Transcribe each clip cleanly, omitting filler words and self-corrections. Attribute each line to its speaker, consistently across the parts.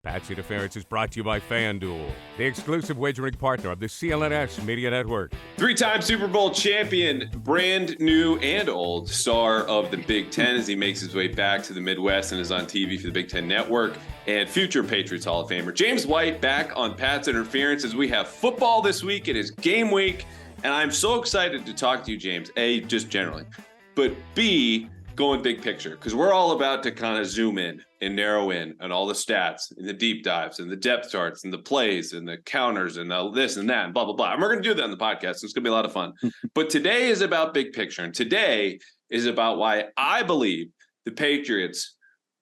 Speaker 1: Pat's Interference is brought to you by FanDuel, the exclusive wagering partner of the CLNS Media Network.
Speaker 2: Three-time Super Bowl champion, brand new and old star of the Big Ten as he makes his way back to the Midwest and is on TV for the Big Ten Network, and future Patriots Hall of Famer James White back on Pat's Interference as we have football this week. It is game week, and I'm so excited to talk to you, James, A, just generally, but B, going big picture, because we're all about to kind of zoom in and narrow in on all the stats and the deep dives and the depth charts and the plays and the counters and the this and that and blah, blah, blah. And we're going to do that on the podcast. So it's going to be a lot of fun. But today is about big picture. And today is about why I believe the Patriots,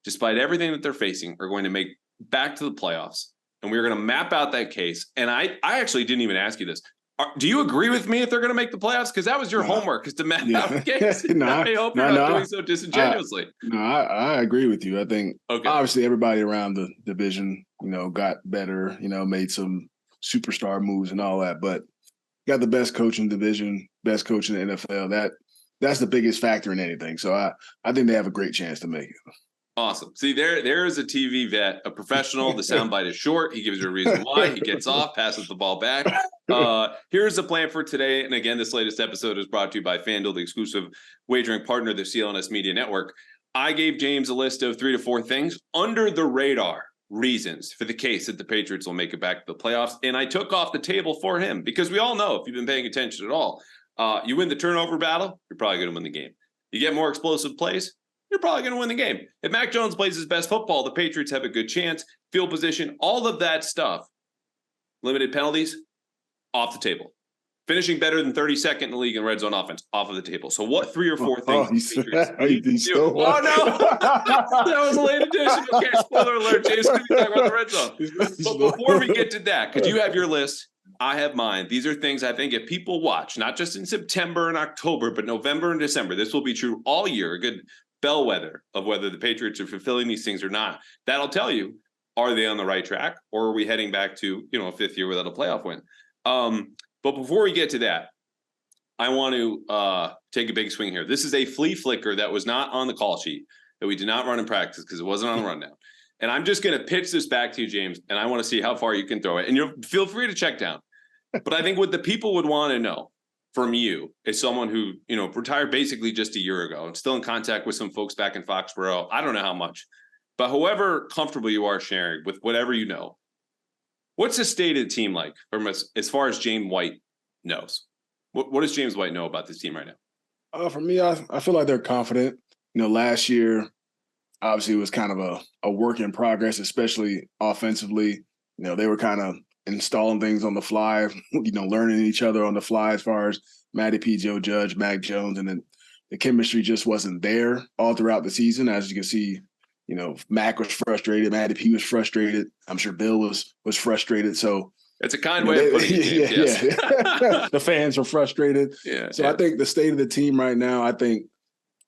Speaker 2: despite everything that they're facing, are going to make back to the playoffs. And we're going to map out that case. And I actually didn't even ask you this. Do you agree with me if they're going to make the playoffs? Because that was your homework, is to map out the case. I hope you're not doing so disingenuously.
Speaker 3: I agree with you. I think obviously everybody around the division, got better, made some superstar moves and all that. But got the best coach in the division, best coach in the NFL. That's the biggest factor in anything. So I think they have a great chance to make it.
Speaker 2: Awesome. See, there is a TV vet, a professional. The soundbite is short. He gives you a reason why. He gets off, passes the ball back. Here's the plan for today. And again, this latest episode is brought to you by FanDuel, the exclusive wagering partner of the CLNS Media Network. I gave James a list of 3 to 4 things under the radar reasons for the case that the Patriots will make it back to the playoffs. And I took off the table for him because we all know, if you've been paying attention at all, you win the turnover battle, you're probably going to win the game. You get more explosive plays, you're probably going to win the game. If Mac Jones plays his best football, the Patriots have a good chance. Field position, all of that stuff. Limited penalties, off the table. Finishing better than 32nd in the league in red zone offense, off of the table. So what 3 or 4 things the Patriots do? Oh, no. That was a late addition. Okay, spoiler alert. James going to be talking about the red zone. But before we get to that, because you have your list, I have mine. These are things I think if people watch, not just in September and October, but November and December, this will be true all year. A good bellwether of whether the Patriots are fulfilling these things or not. That'll tell you, are they on the right track, or are we heading back to, a 5th year without a playoff win? But before we get to that, I want to take a big swing here. This is a flea flicker that was not on the call sheet, that we did not run in practice because it wasn't on the rundown. And I'm just going to pitch this back to you, James, and I want to see how far you can throw it. And you'll feel free to check down. But I think what the people would want to know from you as someone who, retired basically just a year ago and still in contact with some folks back in Foxborough. I don't know how much, but however comfortable you are sharing with whatever you know, what's the state of the team like from as far as James White knows? What does James White know about this team right now?
Speaker 3: For me, I feel like they're confident. Last year, obviously, it was kind of a work in progress, especially offensively. They were kind of installing things on the fly, learning each other on the fly as far as Matty P, Joe Judge, Mac Jones, and then the chemistry just wasn't there all throughout the season. As you can see, Mac was frustrated, Matty P was frustrated. I'm sure Bill was frustrated. So
Speaker 2: it's a kind way of putting it, James.
Speaker 3: Yeah. The fans were frustrated.
Speaker 2: Yeah.
Speaker 3: So I think the state of the team right now, I think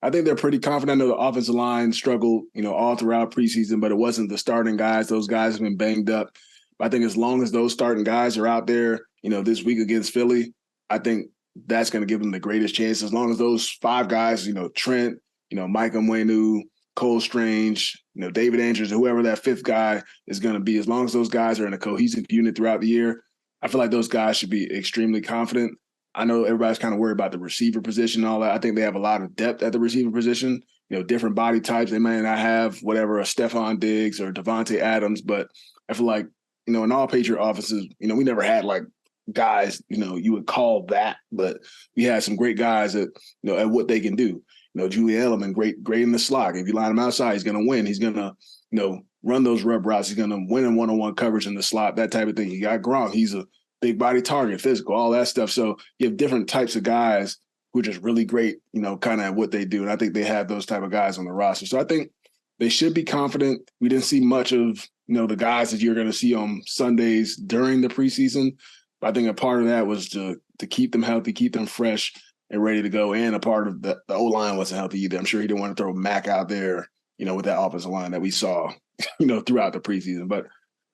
Speaker 3: they're pretty confident. I know the offensive line struggled, all throughout preseason, but it wasn't the starting guys. Those guys have been banged up. I think as long as those starting guys are out there, this week against Philly, I think that's going to give them the greatest chance. As long as those 5 guys, Trent, Mike Onwenu, Cole Strange, David Andrews, whoever that 5th guy is going to be, as long as those guys are in a cohesive unit throughout the year, I feel like those guys should be extremely confident. I know everybody's kind of worried about the receiver position and all that. I think they have a lot of depth at the receiver position, different body types. They may not have whatever a Stephon Diggs or Devontae Adams, but I feel like, in all Patriot offenses, we never had like guys, you would call that, but we had some great guys at what they can do. Julian Edelman, great in the slot. If you line him outside, he's going to win. He's going to, run those rub routes. He's going to win in one-on-one coverage in the slot, that type of thing. You got Gronk. He's a big body target, physical, all that stuff. So you have different types of guys who are just really great, kind of at what they do. And I think they have those type of guys on the roster. So I think they should be confident. We didn't see much of, the guys that you're going to see on Sundays during the preseason. But I think a part of that was to keep them healthy, keep them fresh and ready to go. And a part of the O-line wasn't healthy either. I'm sure he didn't want to throw Mac out there, with that offensive line that we saw, throughout the preseason. But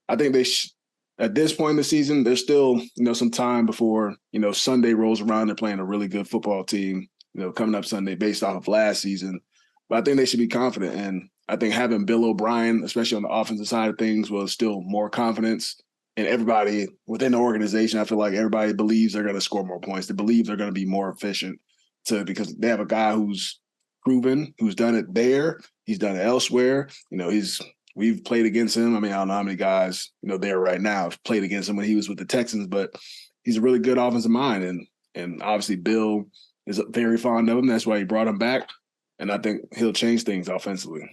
Speaker 3: I think at this point in the season, there's still, some time before, Sunday rolls around. They're playing a really good football team, coming up Sunday based off of last season. But I think they should be confident. And I think having Bill O'Brien, especially on the offensive side of things, will instill more confidence in everybody within the organization. I feel like everybody believes they're going to score more points. They believe they're going to be more efficient because they have a guy who's proven, who's done it there. He's done it elsewhere. We've played against him. I mean, I don't know how many guys, there right now have played against him when he was with the Texans, but he's a really good offensive mind. And obviously Bill is very fond of him. That's why he brought him back. And I think he'll change things offensively.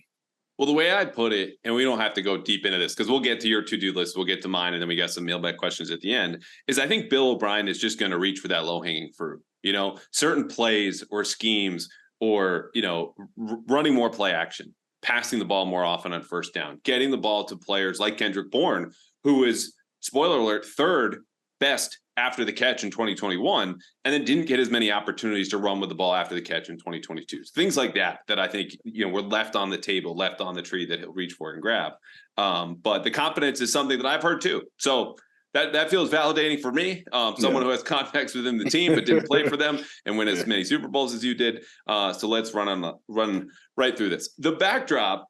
Speaker 2: Well, the way I'd put it, and we don't have to go deep into this because we'll get to your to-do list, we'll get to mine, and then we got some mailbag questions at the end, is I think Bill O'Brien is just going to reach for that low-hanging fruit. Certain plays or schemes or, running more play action, passing the ball more often on first down, getting the ball to players like Kendrick Bourne, who is, spoiler alert, third best after the catch in 2021, and then didn't get as many opportunities to run with the ball after the catch in 2022. Things like that I think, were left on the table, left on the tree that he'll reach for and grab. But the confidence is something that I've heard too. So that feels validating for me. Someone who has contacts within the team but didn't play for them and win as many Super Bowls as you did. So let's run right through this. The backdrop,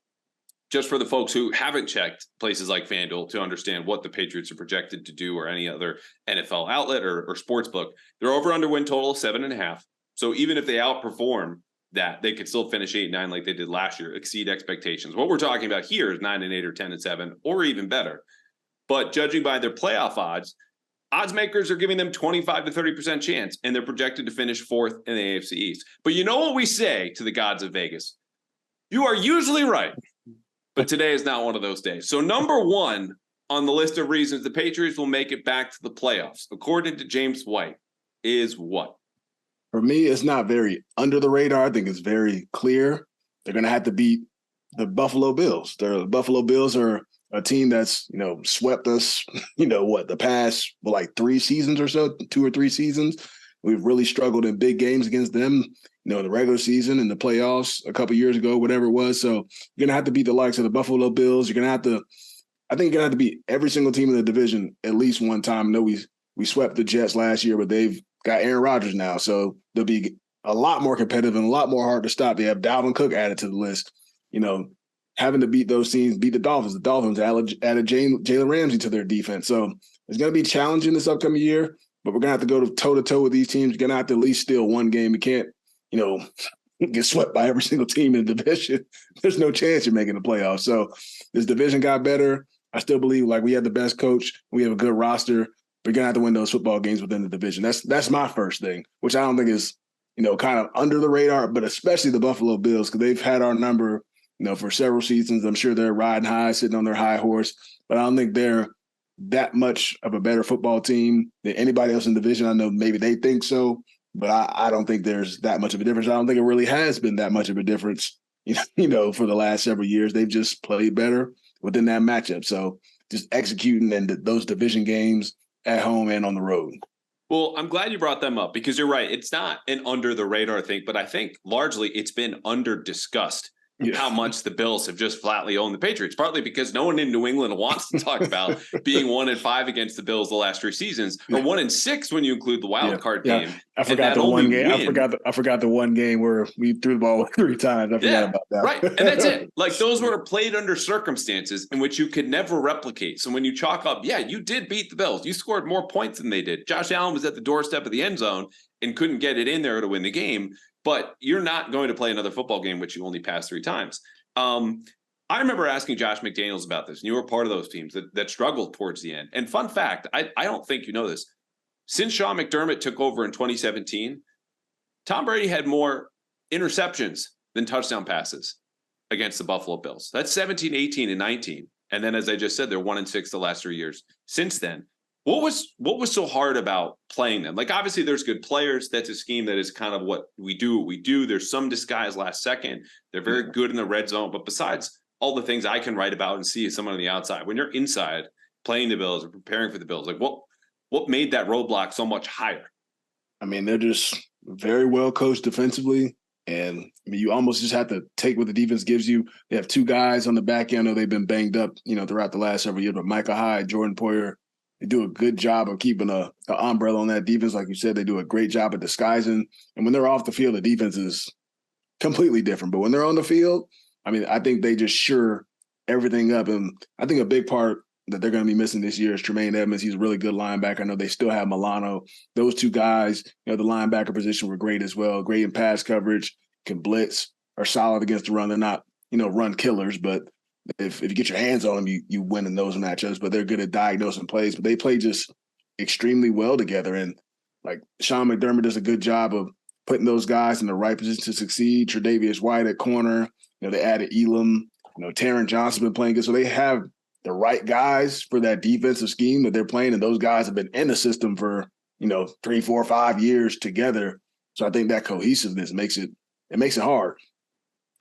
Speaker 2: just for the folks who haven't checked places like FanDuel to understand what the Patriots are projected to do or any other NFL outlet or sportsbook, their over-under win total 7.5. So even if they outperform that, they could still finish 8-9 like they did last year, exceed expectations. What we're talking about here is 9-8 or 10-7 or even better. But judging by their playoff odds makers are giving them 25 to 30% chance, and they're projected to finish fourth in the AFC East. But you know what we say to the gods of Vegas? You are usually right. But today is not one of those days. So number one on the list of reasons the Patriots will make it back to the playoffs, according to James White, is what?
Speaker 3: For me, it's not very under the radar. I think it's very clear. They're going to have to beat the Buffalo Bills. The Buffalo Bills are a team that's, swept us, the past, 3 seasons or so, 2 or 3 seasons. We've really struggled in big games against them, in the regular season and the playoffs a couple years ago, whatever it was. So you're going to have to beat the likes of the Buffalo Bills. I think you're going to have to beat every single team in the division at least one time. I know we swept the Jets last year, but they've got Aaron Rodgers now. So they'll be a lot more competitive and a lot more hard to stop. They have Dalvin Cook added to the list. Having to beat those teams, beat the Dolphins. The Dolphins added Jalen Ramsey to their defense. So it's going to be challenging this upcoming year, but we're going to have to go toe-to-toe with these teams. You're going to have to at least steal one game. You can't, get swept by every single team in the division. There's no chance you're making the playoffs. So this division got better. I still believe we have the best coach. We have a good roster. We're going to have to win those football games within the division. That's my first thing, which I don't think is, kind of under the radar, but especially the Buffalo Bills, because they've had our number, for several seasons. I'm sure they're riding high, sitting on their high horse, but I don't think they're that much of a better football team than anybody else in the division. I know maybe they think so, but I don't think there's that much of a difference. I don't think it really has been that much of a difference, for the last several years. They've just played better within that matchup. So just executing in those division games at home and on the road.
Speaker 2: Well, I'm glad you brought them up because you're right. It's not an under the radar thing, but I think largely it's been under discussed. How much the Bills have just flatly owned the Patriots, partly because no one in New England wants to talk about being 1-5 against the Bills the last 3 seasons, or 1-6 when you include the wild card game.
Speaker 3: I forgot the one game. I forgot the one game where we threw the ball 3 times. I forgot about that.
Speaker 2: Right, and that's it. Those were played under circumstances in which you could never replicate. So when you chalk up, you did beat the Bills. You scored more points than they did. Josh Allen was at the doorstep of the end zone and couldn't get it in there to win the game. But you're not going to play another football game, which you only passed 3 times. I remember asking Josh McDaniels about this, and you were part of those teams that struggled towards the end. And fun fact, I don't think you know this. Since Sean McDermott took over in 2017, Tom Brady had more interceptions than touchdown passes against the Buffalo Bills. That's 17, 18, and 19. And then, as I just said, they're 1-6 the last 3 years since then. What was so hard about playing them? Obviously, there's good players. That's a scheme that is kind of what we do. There's some disguise last second. They're very good in the red zone. But besides all the things I can write about and see as someone on the outside, when you're inside playing the Bills or preparing for the Bills, what made that roadblock so much higher?
Speaker 3: I mean, they're just very well coached defensively. And you almost just have to take what the defense gives you. They have 2 guys on the back end. I know they've been banged up, throughout the last several years, but Micah Hyde, Jordan Poyer, they do a good job of keeping an umbrella on that defense. Like you said, they do a great job of disguising. And when they're off the field, the defense is completely different. But when they're on the field, I mean, I think they just sure everything up. And I think a big part that they're going to be missing this year is Tremaine Edmonds. He's a really good linebacker. I know they still have Milano. Those two guys, the linebacker position were great as well. Great in pass coverage, can blitz, are solid against the run. They're not, run killers, but if you get your hands on them, you win in those matchups. But they're good at diagnosing plays. But they play just extremely well together. And like Sean McDermott does a good job of putting those guys in the right position to succeed. Tre'Davious White at corner. They added Elam. Taron Johnson's been playing good. So they have the right guys for that defensive scheme that they're playing. And those guys have been in the system for, 3, 4, 5 years together. So I think that cohesiveness makes it hard.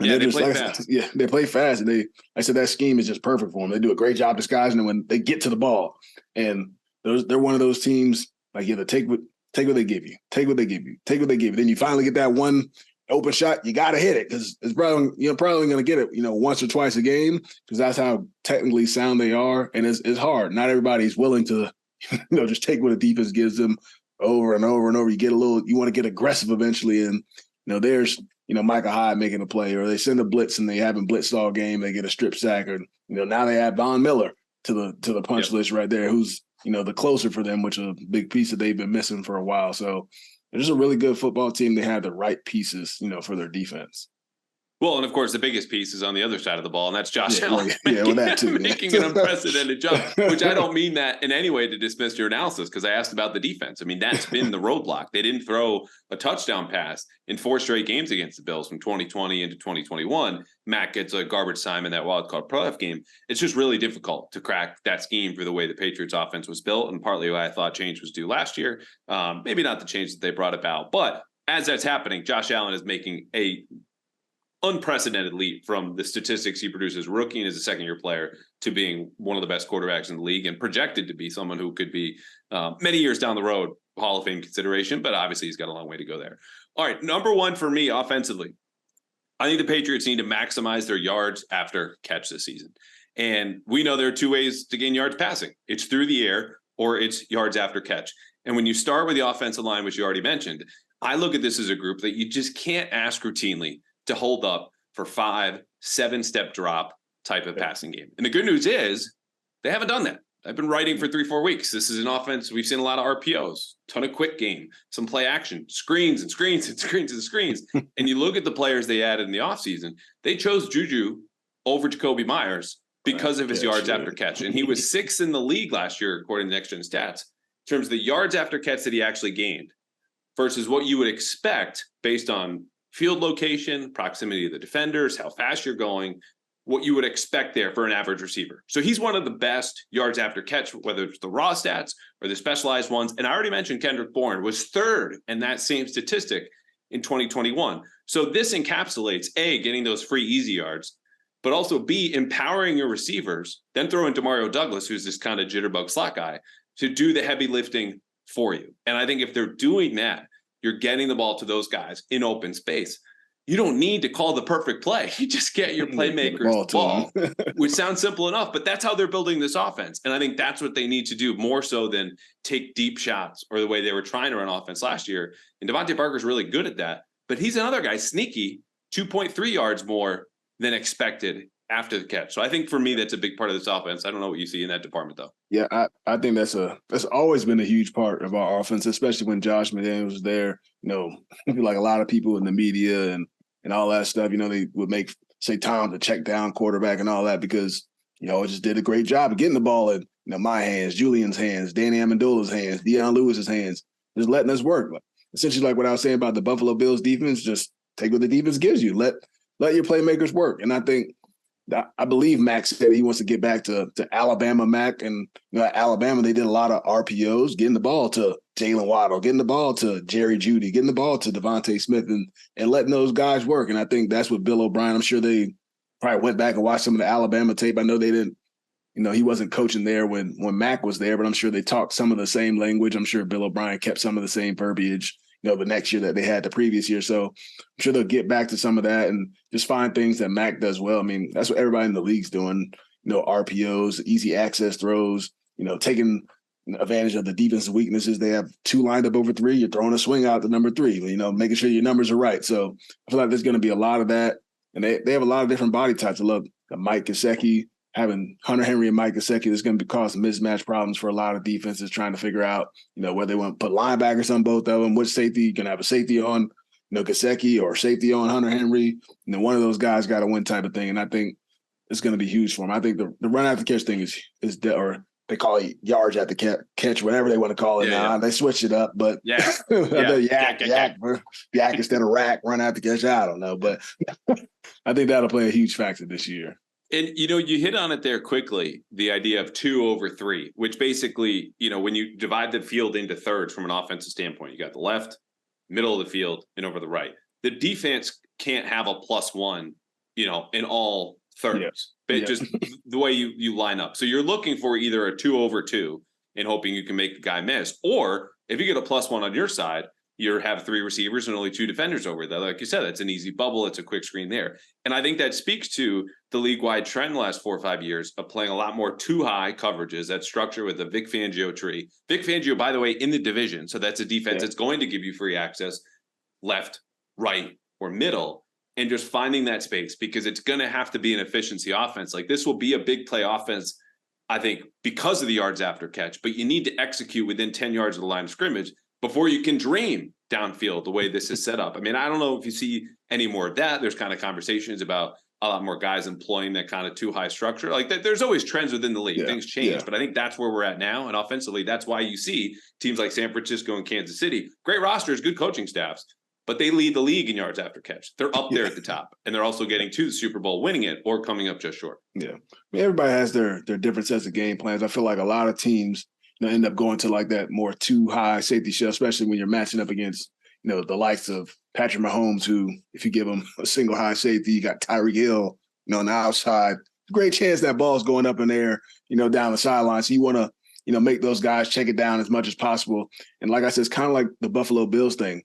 Speaker 3: And
Speaker 2: yeah, they play fast.
Speaker 3: Yeah, they play fast. And I said that scheme is just perfect for them. They do a great job disguising it when they get to the ball. And they're one of those teams, like, take what they give you. Take what they give you. Take what they give you. Then you finally get that one open shot, you got to hit it because it's probably going to get it, once or twice a game because that's how technically sound they are. And it's hard. Not everybody's willing to, just take what a defense gives them over and over and over. You want to get aggressive eventually. And, there's, Micah Hyde making a play or they send a blitz and they haven't blitzed all game. They get a strip sack or, now they add Von Miller to the punch list right there, who's, the closer for them, which is a big piece that they've been missing for a while. So, they're just a really good football team. They have the right pieces, for their defense.
Speaker 2: Well, and of course, the biggest piece is on the other side of the ball, and that's Josh Allen
Speaker 3: that too,
Speaker 2: making an unprecedented jump, which I don't mean that in any way to dismiss your analysis because I asked about the defense. I mean, that's been the roadblock. They didn't throw a touchdown pass in 4 straight games against the Bills from 2020 into 2021. Matt gets a garbage time in that wild card playoff game. It's just really difficult to crack that scheme for the way the Patriots offense was built, and partly why I thought change was due last year. Maybe not the change that they brought about, but as that's happening, Josh Allen is making a unprecedented leap from the statistics he produces rookie and as a second-year player to being one of the best quarterbacks in the league and projected to be someone who could be many years down the road Hall of Fame consideration, but obviously he's got a long way to go there. All right, number one for me offensively, I think the Patriots need to maximize their yards after catch this season. And we know there are 2 ways to gain yards passing. It's through the air or it's yards after catch. And when you start with the offensive line, which you already mentioned, I look at this as a group that you just can't ask routinely to hold up for 5-7 step drop type of passing game. And the good news is they haven't done that. I've been writing for 3-4 weeks. This is an offense. We've seen a lot of RPOs, ton of quick game, some play action, screens and screens and screens and screens. And you look at the players they added in the offseason, they chose Juju over Jacoby Myers because of his yards after catch. And he was 6th in the league last year, according to Next Gen Stats, in terms of the yards after catch that he actually gained versus what you would expect based on field location, proximity to the defenders, how fast you're going, what you would expect there for an average receiver. So he's one of the best yards after catch, whether it's the raw stats or the specialized ones. And I already mentioned Kendrick Bourne was 3rd in that same statistic in 2021. So this encapsulates A, getting those free easy yards, but also B, empowering your receivers, then throw in Demario Douglas, who's this kind of jitterbug slot guy, to do the heavy lifting for you. And I think if they're doing that, you're getting the ball to those guys in open space. You don't need to call the perfect play. You just get your playmakers the ball, which sounds simple enough, but that's how they're building this offense. And I think that's what they need to do more so than take deep shots or the way they were trying to run offense last year. And Devontae Parker's really good at that, but he's another guy, sneaky, 2.3 yards more than expected after the catch. So I think for me, that's a big part of this offense. I don't know what you see in that department though.
Speaker 3: Yeah, I think that's always been a huge part of our offense, especially when Josh McDaniels was there. Like a lot of people in the media and all that stuff, they would say Tom's a check down quarterback and all that because, just did a great job of getting the ball in my hands, Julian's hands, Danny Amendola's hands, Deion Lewis's hands, just letting us work. Essentially like what I was saying about the Buffalo Bills defense, just take what the defense gives you. Let your playmakers work. And I believe Mac said he wants to get back to Alabama Mac. And at Alabama, they did a lot of RPOs, getting the ball to Jalen Waddle, getting the ball to Jerry Jeudy, getting the ball to Devontae Smith and letting those guys work. And I think that's what Bill O'Brien, I'm sure they probably went back and watched some of the Alabama tape. I know they didn't, he wasn't coaching there when Mac was there, but I'm sure they talked some of the same language. I'm sure Bill O'Brien kept some of the same verbiage, the next year that they had the previous year. So I'm sure they'll get back to some of that and just find things that Mac does well. I mean, that's what everybody in the league's doing, RPOs, easy access throws, taking advantage of the defensive weaknesses. They have 2 lined up over 3. You're throwing a swing out to number 3, making sure your numbers are right. So I feel like there's going to be a lot of that. And they have a lot of different body types. I love Mike Gesicki. Having Hunter Henry and Mike Gesicki is going to cause mismatch problems for a lot of defenses trying to figure out, whether they want to put linebackers on both of them, which safety. You can have a safety on, Gesicki, or safety on Hunter Henry. And then one of those guys got to win type of thing. And I think it's going to be huge for him. I think the run after catch thing is or they call it yards after catch, whatever they want to call it now. Yeah. They switched it up, but yak instead of rack, run after catch. I don't know, but I think that'll play a huge factor this year.
Speaker 2: And, you hit on it there quickly, the idea of 2 over 3, which basically, when you divide the field into thirds from an offensive standpoint, you got the left, middle of the field, and over the right. The defense can't have a +1, in all thirds, but just the way you line up. So you're looking for either a 2 over 2 and hoping you can make the guy miss, or if you get a +1 on your side, you have 3 receivers and only 2 defenders over there. Like you said, that's an easy bubble. It's a quick screen there. And I think that speaks to the league-wide trend in the last 4 or 5 years of playing a lot more too high coverages. That structure with the Vic Fangio tree. Vic Fangio, by the way, in the division. So that's a defense that's going to give you free access left, right, or middle, and just finding that space, because it's going to have to be an efficiency offense. Like, this will be a big play offense, I think, because of the yards after catch, but you need to execute within 10 yards of the line of scrimmage before you can dream downfield the way this is set up. I mean, I don't know if you see any more of that. There's kind of conversations about a lot more guys employing that kind of too high structure. Like, there's always trends within the league. Yeah, things change, but I think that's where we're at now. And offensively, that's why you see teams like San Francisco and Kansas City, great rosters, good coaching staffs, but they lead the league in yards after catch. They're up there at the top, and they're also getting to the Super Bowl, winning it, or coming up just short.
Speaker 3: Yeah. I mean, everybody has their different sets of game plans. I feel like a lot of teams end up going to like that more too high safety shell, especially when you're matching up against, the likes of Patrick Mahomes, who, if you give him a single high safety, you got Tyreek Hill, on the outside. Great chance that ball's going up in there, down the sideline. So you want to, make those guys check it down as much as possible. And like I said, it's kind of like the Buffalo Bills thing.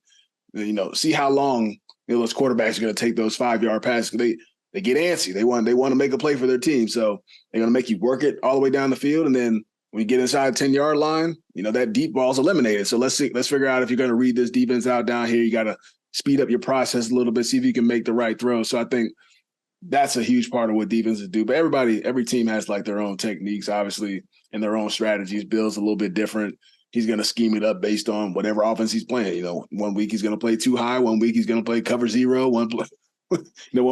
Speaker 3: See how long those quarterbacks are going to take those 5-yard passes. They get antsy. They want to make a play for their team. So they're going to make you work it all the way down the field. And then when you get inside the 10-yard line, that deep ball's eliminated. So let's figure out if you're going to read this defense out down here. You got to speed up your process a little bit, see if you can make the right throw. So I think that's a huge part of what defenses do. But every team has like their own techniques, obviously, and their own strategies. Bill's a little bit different. He's going to scheme it up based on whatever offense he's playing. 1 week he's going to play too high. 1 week he's going to play cover 0. 1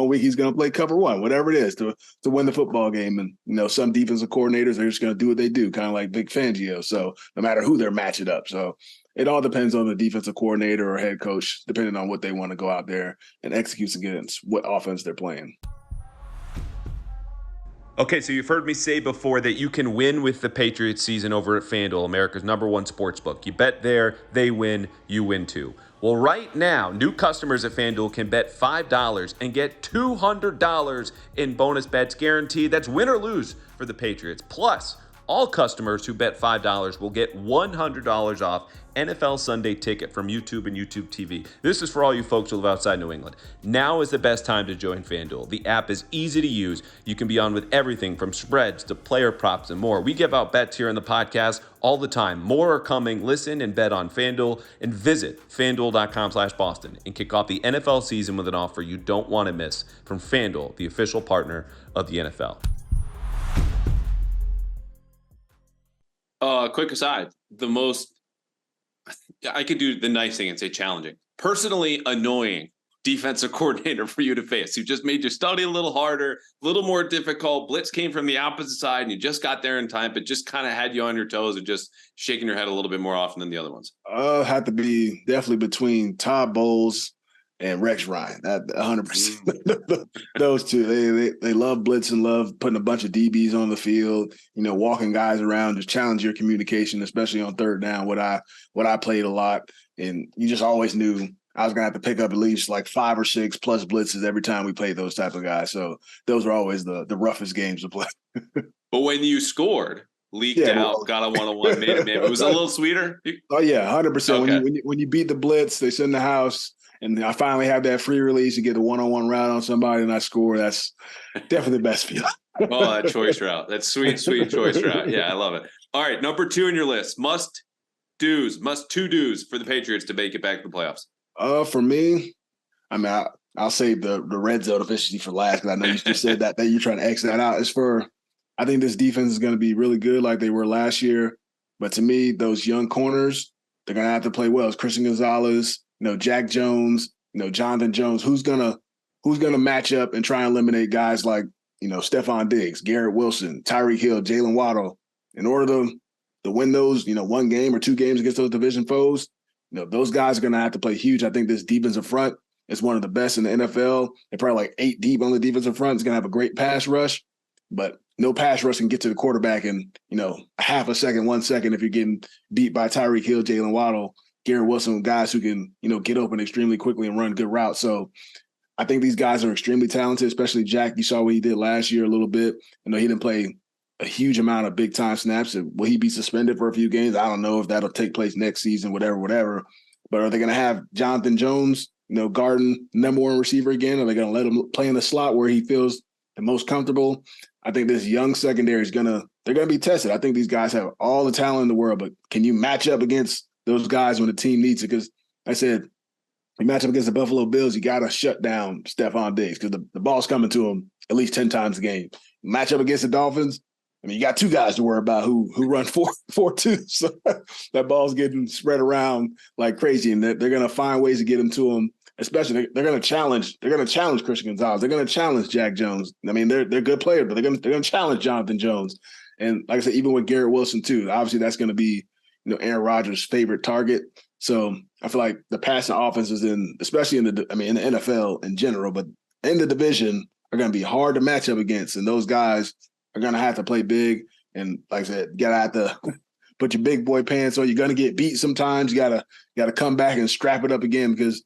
Speaker 3: week he's going to play cover 1, whatever it is to win the football game. And, some defensive coordinators are just going to do what they do, kind of like Vic Fangio. So no matter who they're matching up. So it all depends on the defensive coordinator or head coach, depending on what they want to go out there and execute against, what offense they're playing.
Speaker 4: Okay, so you've heard me say before that you can win with the Patriots season over at FanDuel, America's #1 sportsbook. You bet there, they win, you win too. Well, right now, new customers at FanDuel can bet $5 and get $200 in bonus bets guaranteed. That's win or lose for the Patriots. Plus, all customers who bet $5 will get $100 off NFL Sunday Ticket from YouTube and YouTube TV. This is for all you folks who live outside New England. Now is the best time to join FanDuel. The app is easy to use. You can be on with everything from spreads to player props and more. We give out bets here in the podcast all the time. More are coming. Listen and bet on FanDuel, and visit FanDuel.com/Boston and kick off the NFL season with an offer you don't want to miss from FanDuel, the official partner of the NFL.
Speaker 2: Quick aside, I could do the nice thing and say challenging. Personally annoying defensive coordinator for you to face, who just made you study a little harder, a little more difficult. Blitz came from the opposite side and you just got there in time, but just kind of had you on your toes and just shaking your head a little bit more often than the other ones.
Speaker 3: Had to be definitely between Todd Bowles and Rex Ryan. That 100%. Those two, they love blitz and love putting a bunch of DBs on the field, walking guys around, just challenge your communication, especially on third down. What I played a lot, and you just always knew I was gonna have to pick up at least like 5 or 6 plus blitzes every time we played those type of guys. So those were always the roughest games to play.
Speaker 2: But when you scored, leaked out, got a 1-on-1, made it. It was a little sweeter.
Speaker 3: Oh yeah, 100%. Okay. When you beat the blitz, they send the house. And I finally have that free release and get a 1-on-1 route on somebody and I score. That's definitely the best feeling.
Speaker 2: Oh, that choice route. That's sweet choice route. Yeah, I love it. All right, number 2 in your list. Must do's for the Patriots to make it back to the playoffs.
Speaker 3: For me, I mean, I'll save the red zone efficiency for last because I know you just said that you're trying to X that out. I think this defense is going to be really good like they were last year. But to me, those young corners, they're going to have to play well. It's Christian Gonzalez, Jack Jones, Jonathan Jones. Who's gonna match up and try and eliminate guys like, Stephon Diggs, Garrett Wilson, Tyreek Hill, Jalen Waddle. In order to win those, 1 game or 2 games against those division foes, those guys are going to have to play huge. I think this defensive front is one of the best in the NFL. They're probably like 8 deep on the defensive front. It's going to have a great pass rush, but no pass rush can get to the quarterback in, a half a second, 1 second if you're getting beat by Tyreek Hill, Jalen Waddle, Garrett Wilson, guys who can, get open extremely quickly and run good routes. So I think these guys are extremely talented, especially Jack. You saw what he did last year a little bit. He didn't play a huge amount of big-time snaps. Will he be suspended for a few games? I don't know if that'll take place next season, whatever. But are they going to have Jonathan Jones, guarding number 1 receiver again? Are they going to let him play in the slot where he feels the most comfortable? I think this young secondary they're going to be tested. I think these guys have all the talent in the world, but can you match up against those guys when the team needs it? Because like I said, you match up against the Buffalo Bills, you got to shut down Stephon Diggs because the ball's coming to him at least 10 times a game. Match up against the Dolphins, you got 2 guys to worry about who run 4-2. So that ball's getting spread around like crazy, and they're going to find ways to get him to him. Especially, they're going to challenge Christian Gonzalez. They're going to challenge Jack Jones. They're good players, but they're going to challenge Jonathan Jones. And like I said, even with Garrett Wilson too, obviously that's going to be Aaron Rodgers' favorite target. So I feel like the passing offenses especially in the NFL in general, but in the division are going to be hard to match up against, and those guys are going to have to play big. And like I said, you got to have to put your big boy pants on. You're going to get beat sometimes. You got to come back and strap it up again because,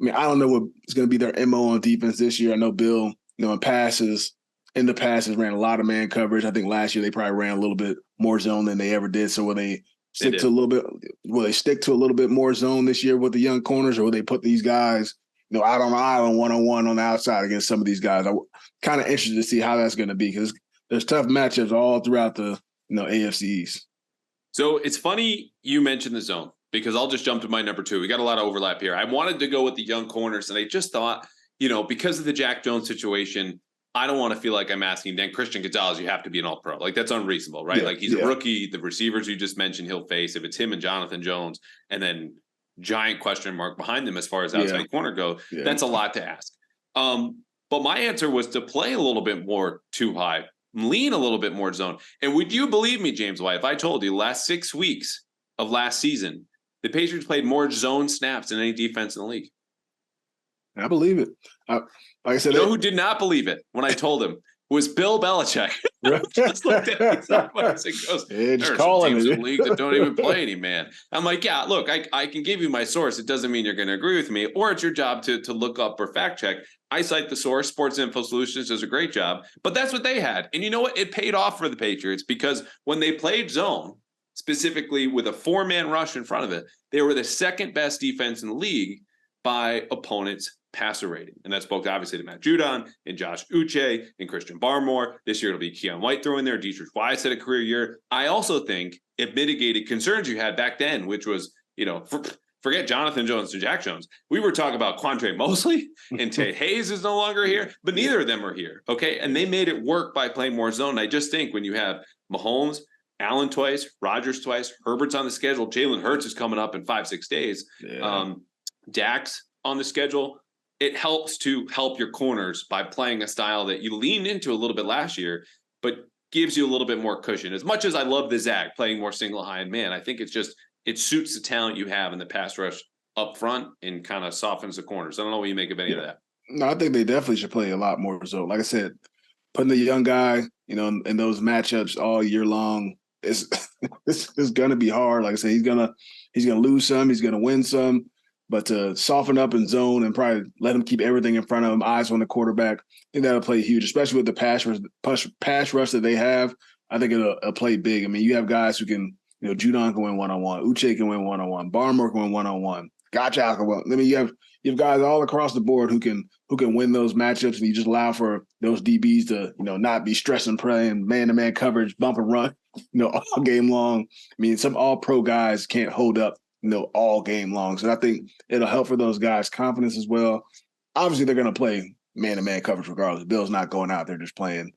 Speaker 3: I don't know what is going to be their MO on defense this year. I know Bill, in the passes ran a lot of man coverage. I think last year they probably ran a little bit more zone than they ever did. So will they stick to a little bit more zone this year with the young corners, or will they put these guys, out on the island one-on-one on the outside against some of these guys? I'm kind of interested to see how that's going to be because there's tough matchups all throughout the AFC East.
Speaker 2: So it's funny you mentioned the zone because I'll just jump to my number 2. We got a lot of overlap here. I wanted to go with the young corners, and I just thought, because of the Jack Jones situation, I don't want to feel like I'm asking then Christian Gonzalez, you have to be an all-pro. Like, that's unreasonable, right? Yeah, he's a rookie. The receivers you just mentioned he'll face, if it's him and Jonathan Jones, and then giant question mark behind them as far as outside corner go, that's a lot to ask. But my answer was to play a little bit more too high, lean a little bit more zone. And would you believe me, James White, if I told you last 6 weeks of last season, the Patriots played more zone snaps than any defense in the league?
Speaker 3: I believe it. Like I said,
Speaker 2: who did not believe it when I told him was Bill Belichick. Just looked at me sideways and goes, "There's some teams in the league that don't even play any man." I'm like, yeah, look, I can give you my source. It doesn't mean you're going to agree with me, or it's your job to look up or fact check. I cite the source. Sports Info Solutions does a great job, but that's what they had. And you know what? It paid off for the Patriots because when they played zone, specifically with a 4-man rush in front of it, they were the second best defense in the league by opponents' passer rating. And that spoke obviously to Matt Judon and Josh Uche and Christian Barmore. This year it'll be Keon White throwing there. Dietrich Wise had a career year. I also think it mitigated concerns you had back then, which was, forget Jonathan Jones and Jack Jones. We were talking about Quandre Mosley and Tate Hayes is no longer here, but neither of them are here. Okay. And they made it work by playing more zone. I just think when you have Mahomes, Allen twice, Rodgers twice, Herbert's on the schedule, Jalen Hurts is coming up in 5-6 days. Dak's on the schedule. It helps to help your corners by playing a style that you leaned into a little bit last year, but gives you a little bit more cushion. As much as I love the Zach playing more single high and man, I think it suits the talent you have in the pass rush up front and kind of softens the corners. I don't know what you make of any of that.
Speaker 3: No, I think they definitely should play a lot more. So, like I said, putting the young guy, in those matchups all year long, it's going to be hard. Like I said, he's gonna lose some, he's gonna win some. But to soften up in zone and probably let him keep everything in front of him, eyes on the quarterback, I think that'll play huge, especially with the pass rush that they have. I think it'll play big. I mean, you have guys who can, Judon can win one-on-one, Uche can win one-on-one, Barmore can win one-on-one, Gottschalk can win. I mean, you have guys all across the board who can win those matchups, and you just allow for those DBs to, not be stressing, playing man-to-man coverage, bump and run, all game long. I mean, some all-pro guys can't hold up all game long. So I think it'll help for those guys' confidence as well. obviously they're going to play man-to-man coverage regardless. Bill's not going out there just playing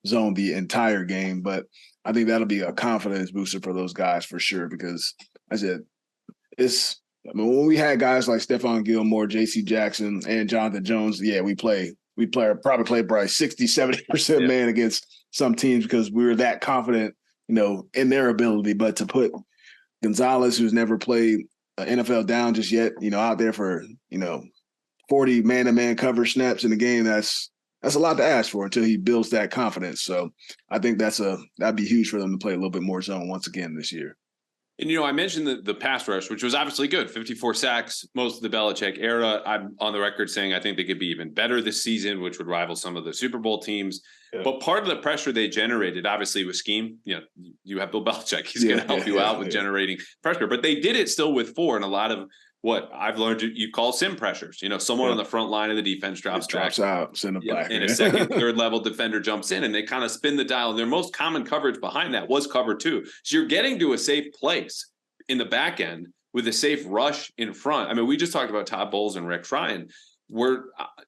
Speaker 3: zone the entire game, but I think that'll be a confidence booster for those guys for sure because, as I said, when we had guys like Stephon Gilmore, J.C. Jackson, and Jonathan Jones, we probably play 60, 70% man against some teams because we were that confident, in their ability. But to put Gonzalez, who's never played an NFL down just yet, out there for, 40 man-to-man coverage snaps in the game, that's a lot to ask for until he builds that confidence. So I think that'd be huge for them to play a little bit more zone once again this year.
Speaker 2: And, I mentioned the pass rush, which was obviously good. 54 sacks, most of the Belichick era. I'm on the record saying I think they could be even better this season, which would rival some of the Super Bowl teams. Yeah. But part of the pressure they generated, obviously, was scheme. You have Bill Belichick. He's going to help you out with generating pressure. But they did it still with 4 and a lot of what I've learned you call sim pressures. Someone on the front line of the defense drops
Speaker 3: out, send it back.
Speaker 2: And a second, third level defender jumps in and they kind of spin the dial. And their most common coverage behind that was cover 2. So you're getting to a safe place in the back end with a safe rush in front. I mean, we just talked about Todd Bowles and Rex Ryan.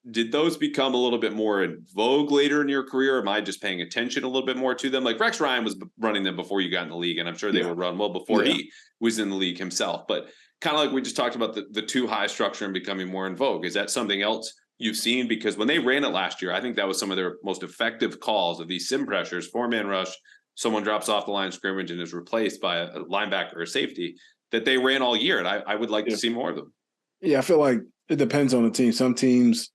Speaker 2: Did those become a little bit more in vogue later in your career? Am I just paying attention a little bit more to them? Like Rex Ryan was running them before you got in the league, and I'm sure they were run well before he was in the league himself. But kind of like we just talked about the too high structure and becoming more in vogue. Is that something else you've seen? Because when they ran it last year, I think that was some of their most effective calls of these sim pressures, 4-man rush, someone drops off the line of scrimmage and is replaced by a linebacker or safety that they ran all year. And I would like to see more of them. Yeah,
Speaker 3: I feel like it depends on the team. Some teams,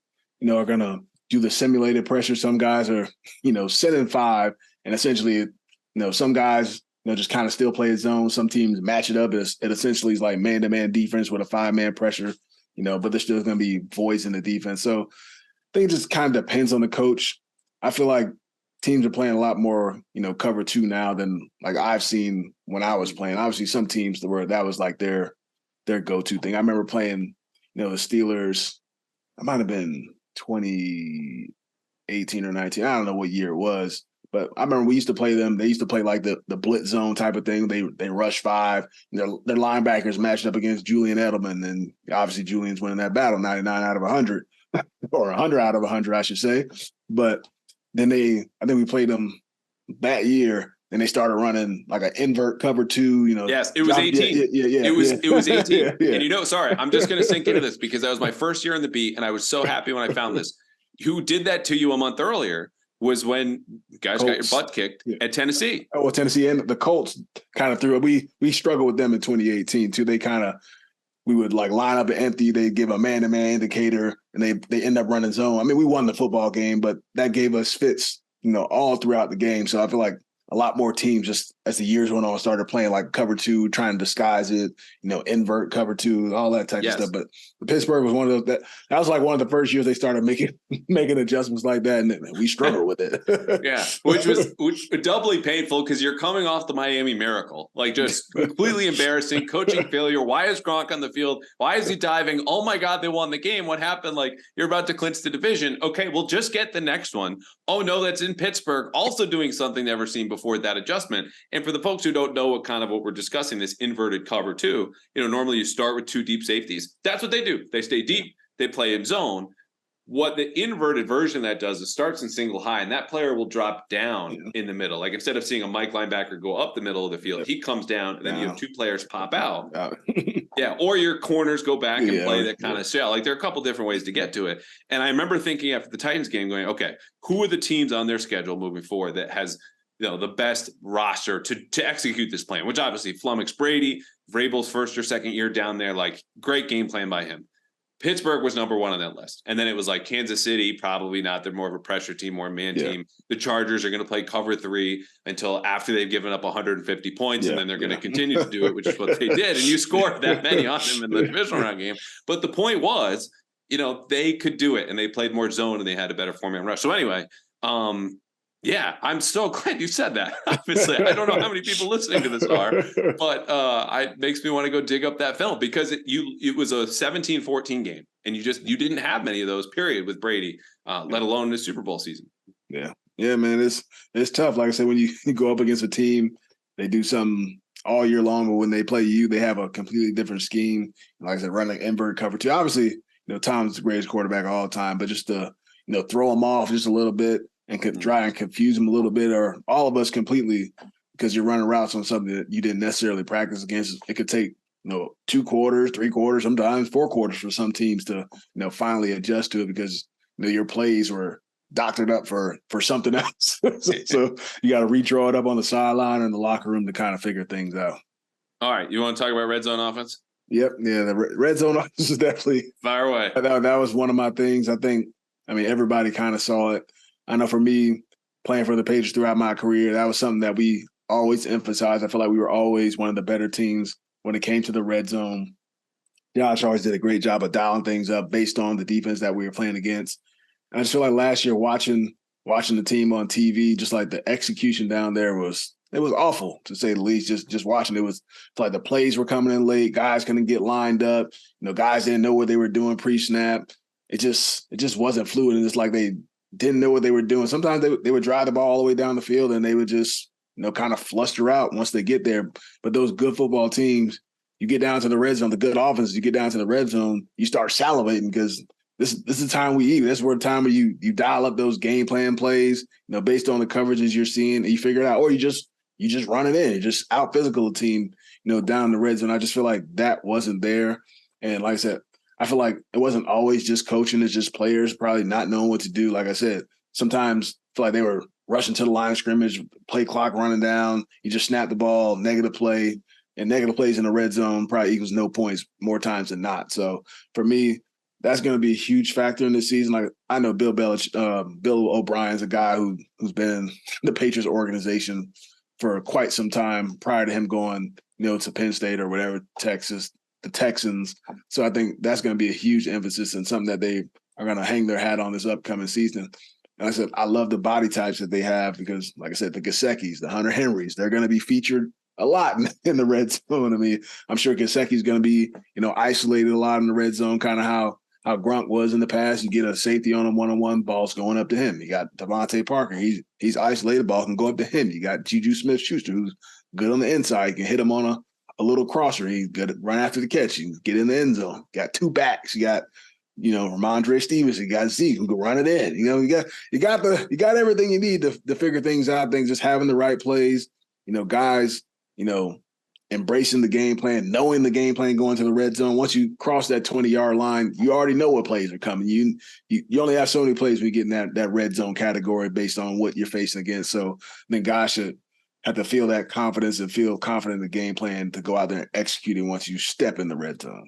Speaker 3: are going to do the simulated pressure. Some guys are, set in 5 and essentially, some guys, just kind of still play his zone. Some teams match it up. It essentially is like man-to-man defense with a 5-man pressure, but there's still going to be voids in the defense. So I think it just kind of depends on the coach. I feel like teams are playing a lot more, cover 2 now than like I've seen when I was playing. Obviously, some teams where that was like their go-to thing. I remember playing, the Steelers. It might have been 2018 or 19. I don't know what year it was. But I remember we used to play them. They used to play like the blitz zone type of thing. They rush 5. Their linebackers matched up against Julian Edelman, and obviously Julian's winning that battle, 99 out of 100, or 100 out of 100, I should say. But then I think we played them that year, and they started running like an invert cover 2.
Speaker 2: Yes, it was 18.
Speaker 3: Yeah.
Speaker 2: It was 18. And sorry, I'm just going to sink into this because that was my first year in the beat, and I was so happy when I found this. Who did that to you a month earlier was when you guys got your butt kicked at Tennessee.
Speaker 3: Oh, well, Tennessee and the Colts kind of threw it. We struggled with them in 2018 too. We would like line up and empty. They give a man-to-man indicator, and they end up running zone. I mean, we won the football game, but that gave us fits, all throughout the game. So I feel like a lot more teams just as the years went on started playing like cover 2, trying to disguise it, invert cover 2, all that type of stuff. But Pittsburgh was one of those that was like one of the first years they started making adjustments like that, and we struggled with it.
Speaker 2: Which was doubly painful because you're coming off the Miami Miracle, like just completely embarrassing, coaching failure. Why is Gronk on the field? Why is he diving? Oh my God, they won the game. What happened? Like you're about to clinch the division. Okay, we'll just get the next one. Oh no, that's in Pittsburgh, also doing something never seen before, that adjustment. And for the folks who don't know what we're discussing, this inverted cover 2, normally you start with 2 deep safeties. That's what they do. They stay deep. They play in zone. What the inverted version of that does is starts in single high, and that player will drop down in the middle. Like instead of seeing a Mike linebacker go up the middle of the field, he comes down, and then you have 2 players pop out. Or your corners go back and play that kind of shell. Like there are a couple different ways to get to it. And I remember thinking after the Titans game going, okay, who are the teams on their schedule moving forward that has the best roster to execute this plan, which obviously flummoxed Brady, Vrabel's first or second year down there, like great game plan by him. Pittsburgh was number 1 on that list. And then it was like Kansas City, probably not. They're more of a pressure team, more man team. The Chargers are going to play cover 3 until after they've given up 150 points. And then they're going to continue to do it, which is what they did. And you scored that many on them in the divisional round game. But the point was, they could do it, and they played more zone, and they had a better 4-man rush. So anyway, I'm so glad you said that. Obviously, I don't know how many people listening to this are, but it makes me want to go dig up that film because it was a 17-14 game, and you didn't have many of those, period, with Brady, let alone the Super Bowl season.
Speaker 3: Yeah, man, it's tough. Like I said, when you go up against a team, they do something all year long, but when they play you, they have a completely different scheme. Like I said, running invert cover 2. Obviously, Tom's the greatest quarterback of all time, but just to, throw him off just a little bit and could try and confuse him a little bit, or all of us completely, because you're running routes on something that you didn't necessarily practice against. It could take, 2 quarters, 3 quarters, sometimes 4 quarters for some teams to, finally adjust to it because, your plays were doctored up for something else. So you got to redraw it up on the sideline or in the locker room to kind of figure things out.
Speaker 2: All right. You want to talk about red zone offense?
Speaker 3: Yep. Yeah. The red zone offense is definitely
Speaker 2: fire away.
Speaker 3: That was one of my things. Everybody kind of saw it. I know for me, playing for the Patriots throughout my career, that was something that we always emphasized. I feel like we were always one of the better teams when it came to the red zone. Josh always did a great job of dialing things up based on the defense that we were playing against. And I just feel like last year watching the team on TV, just like the execution down there was awful, to say the least. Just watching it was like the plays were coming in late, guys couldn't get lined up, guys didn't know what they were doing pre-snap. It just wasn't fluid, and it's like they didn't know what they were doing. Sometimes they would drive the ball all the way down the field and they would just, kind of fluster out once they get there. But those good football teams, you get down to the red zone, the good offense, you get down to the red zone, you start salivating because this is the time we eat. This is where the time where you dial up those game plan plays, based on the coverages you're seeing, and you figure it out, or you just run it in. You just out physical the team, down the red zone. I just feel like that wasn't there. And like I said, I feel like it wasn't always just coaching. It's just players probably not knowing what to do. Like I said, sometimes I feel like they were rushing to the line of scrimmage, play clock running down. You just snap the ball, negative play, and negative plays in the red zone probably equals no points more times than not. So for me, that's going to be a huge factor in this season. Like I know Bill O'Brien's a guy who's been in the Patriots organization for quite some time prior to him going, to Penn State or whatever, Texas, the Texans. So I think that's going to be a huge emphasis and something that they are going to hang their hat on this upcoming season. And I said, I love the body types that they have because, like I said, the Gesicki's, the Hunter Henrys, they're going to be featured a lot in the red zone. I mean, I'm sure Gesicki's going to be, isolated a lot in the red zone, kind of how Gronk was in the past. You get a safety on him one-on-one, ball's going up to him. You got Devontae Parker. He's isolated, ball can go up to him. You got Juju Smith-Schuster, who's good on the inside. You can hit him on a little crosser. He's good at run after the catch. You can get in the end zone. You got 2 backs. You got, Rhamondre Stevenson. You got Zeke who can run it in. You got everything you need to figure things out. Things just having the right plays. Guys, embracing the game plan, knowing the game plan going to the red zone. Once you cross that 20-yard line, you already know what plays are coming. You only have so many plays when you get in that red zone category based on what you're facing against. So then guys should have to feel that confidence and feel confident in the game plan to go out there and execute it once you step in the red zone.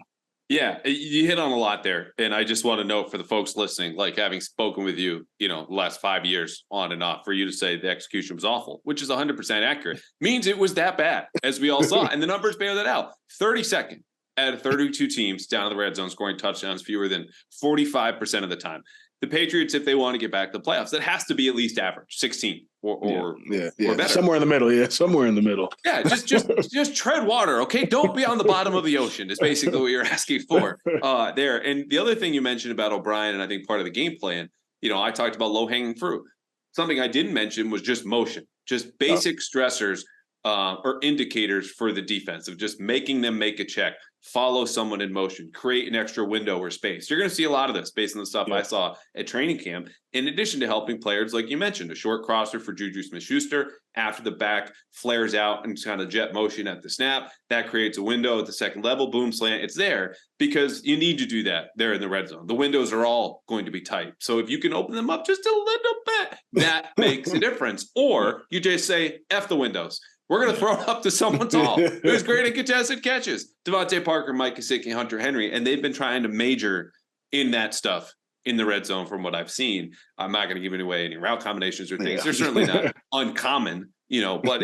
Speaker 2: Yeah, you hit on a lot there. And I just want to note for the folks listening, like having spoken with you, the last 5 years on and off, for you to say the execution was awful, which is 100% accurate, means it was that bad, as we all saw. And the numbers bear that out. 32nd out of 32 teams down in the red zone scoring touchdowns fewer than 45% of the time. The Patriots, if they want to get back to the playoffs, that has to be at least average, 16 or better.
Speaker 3: Somewhere in the middle, somewhere in the middle.
Speaker 2: Yeah, just tread water, okay? Don't be on the bottom of the ocean is basically what you're asking for there. And the other thing you mentioned about O'Brien, and I think part of the game plan, I talked about low-hanging fruit. Something I didn't mention was just motion, just basic stressors or indicators for the defense of just making them make a check, follow someone in motion, create an extra window or space. You're going to see a lot of this based on the stuff I saw at training camp, in addition to helping players, like you mentioned, a short crosser for Juju Smith-Schuster after the back flares out and kind of jet motion at the snap. That creates a window at the second level, boom, slant. It's there because you need to do that there in the red zone. The windows are all going to be tight. So if you can open them up just a little bit, that makes a difference. Or you just say, F the windows. We're going to throw it up to someone tall who's great at contested catches. Devontae Parker, Mike Gesicki, Hunter Henry, and they've been trying to major in that stuff in the red zone from what I've seen. I'm not going to give away any route combinations or things. They're certainly not uncommon, but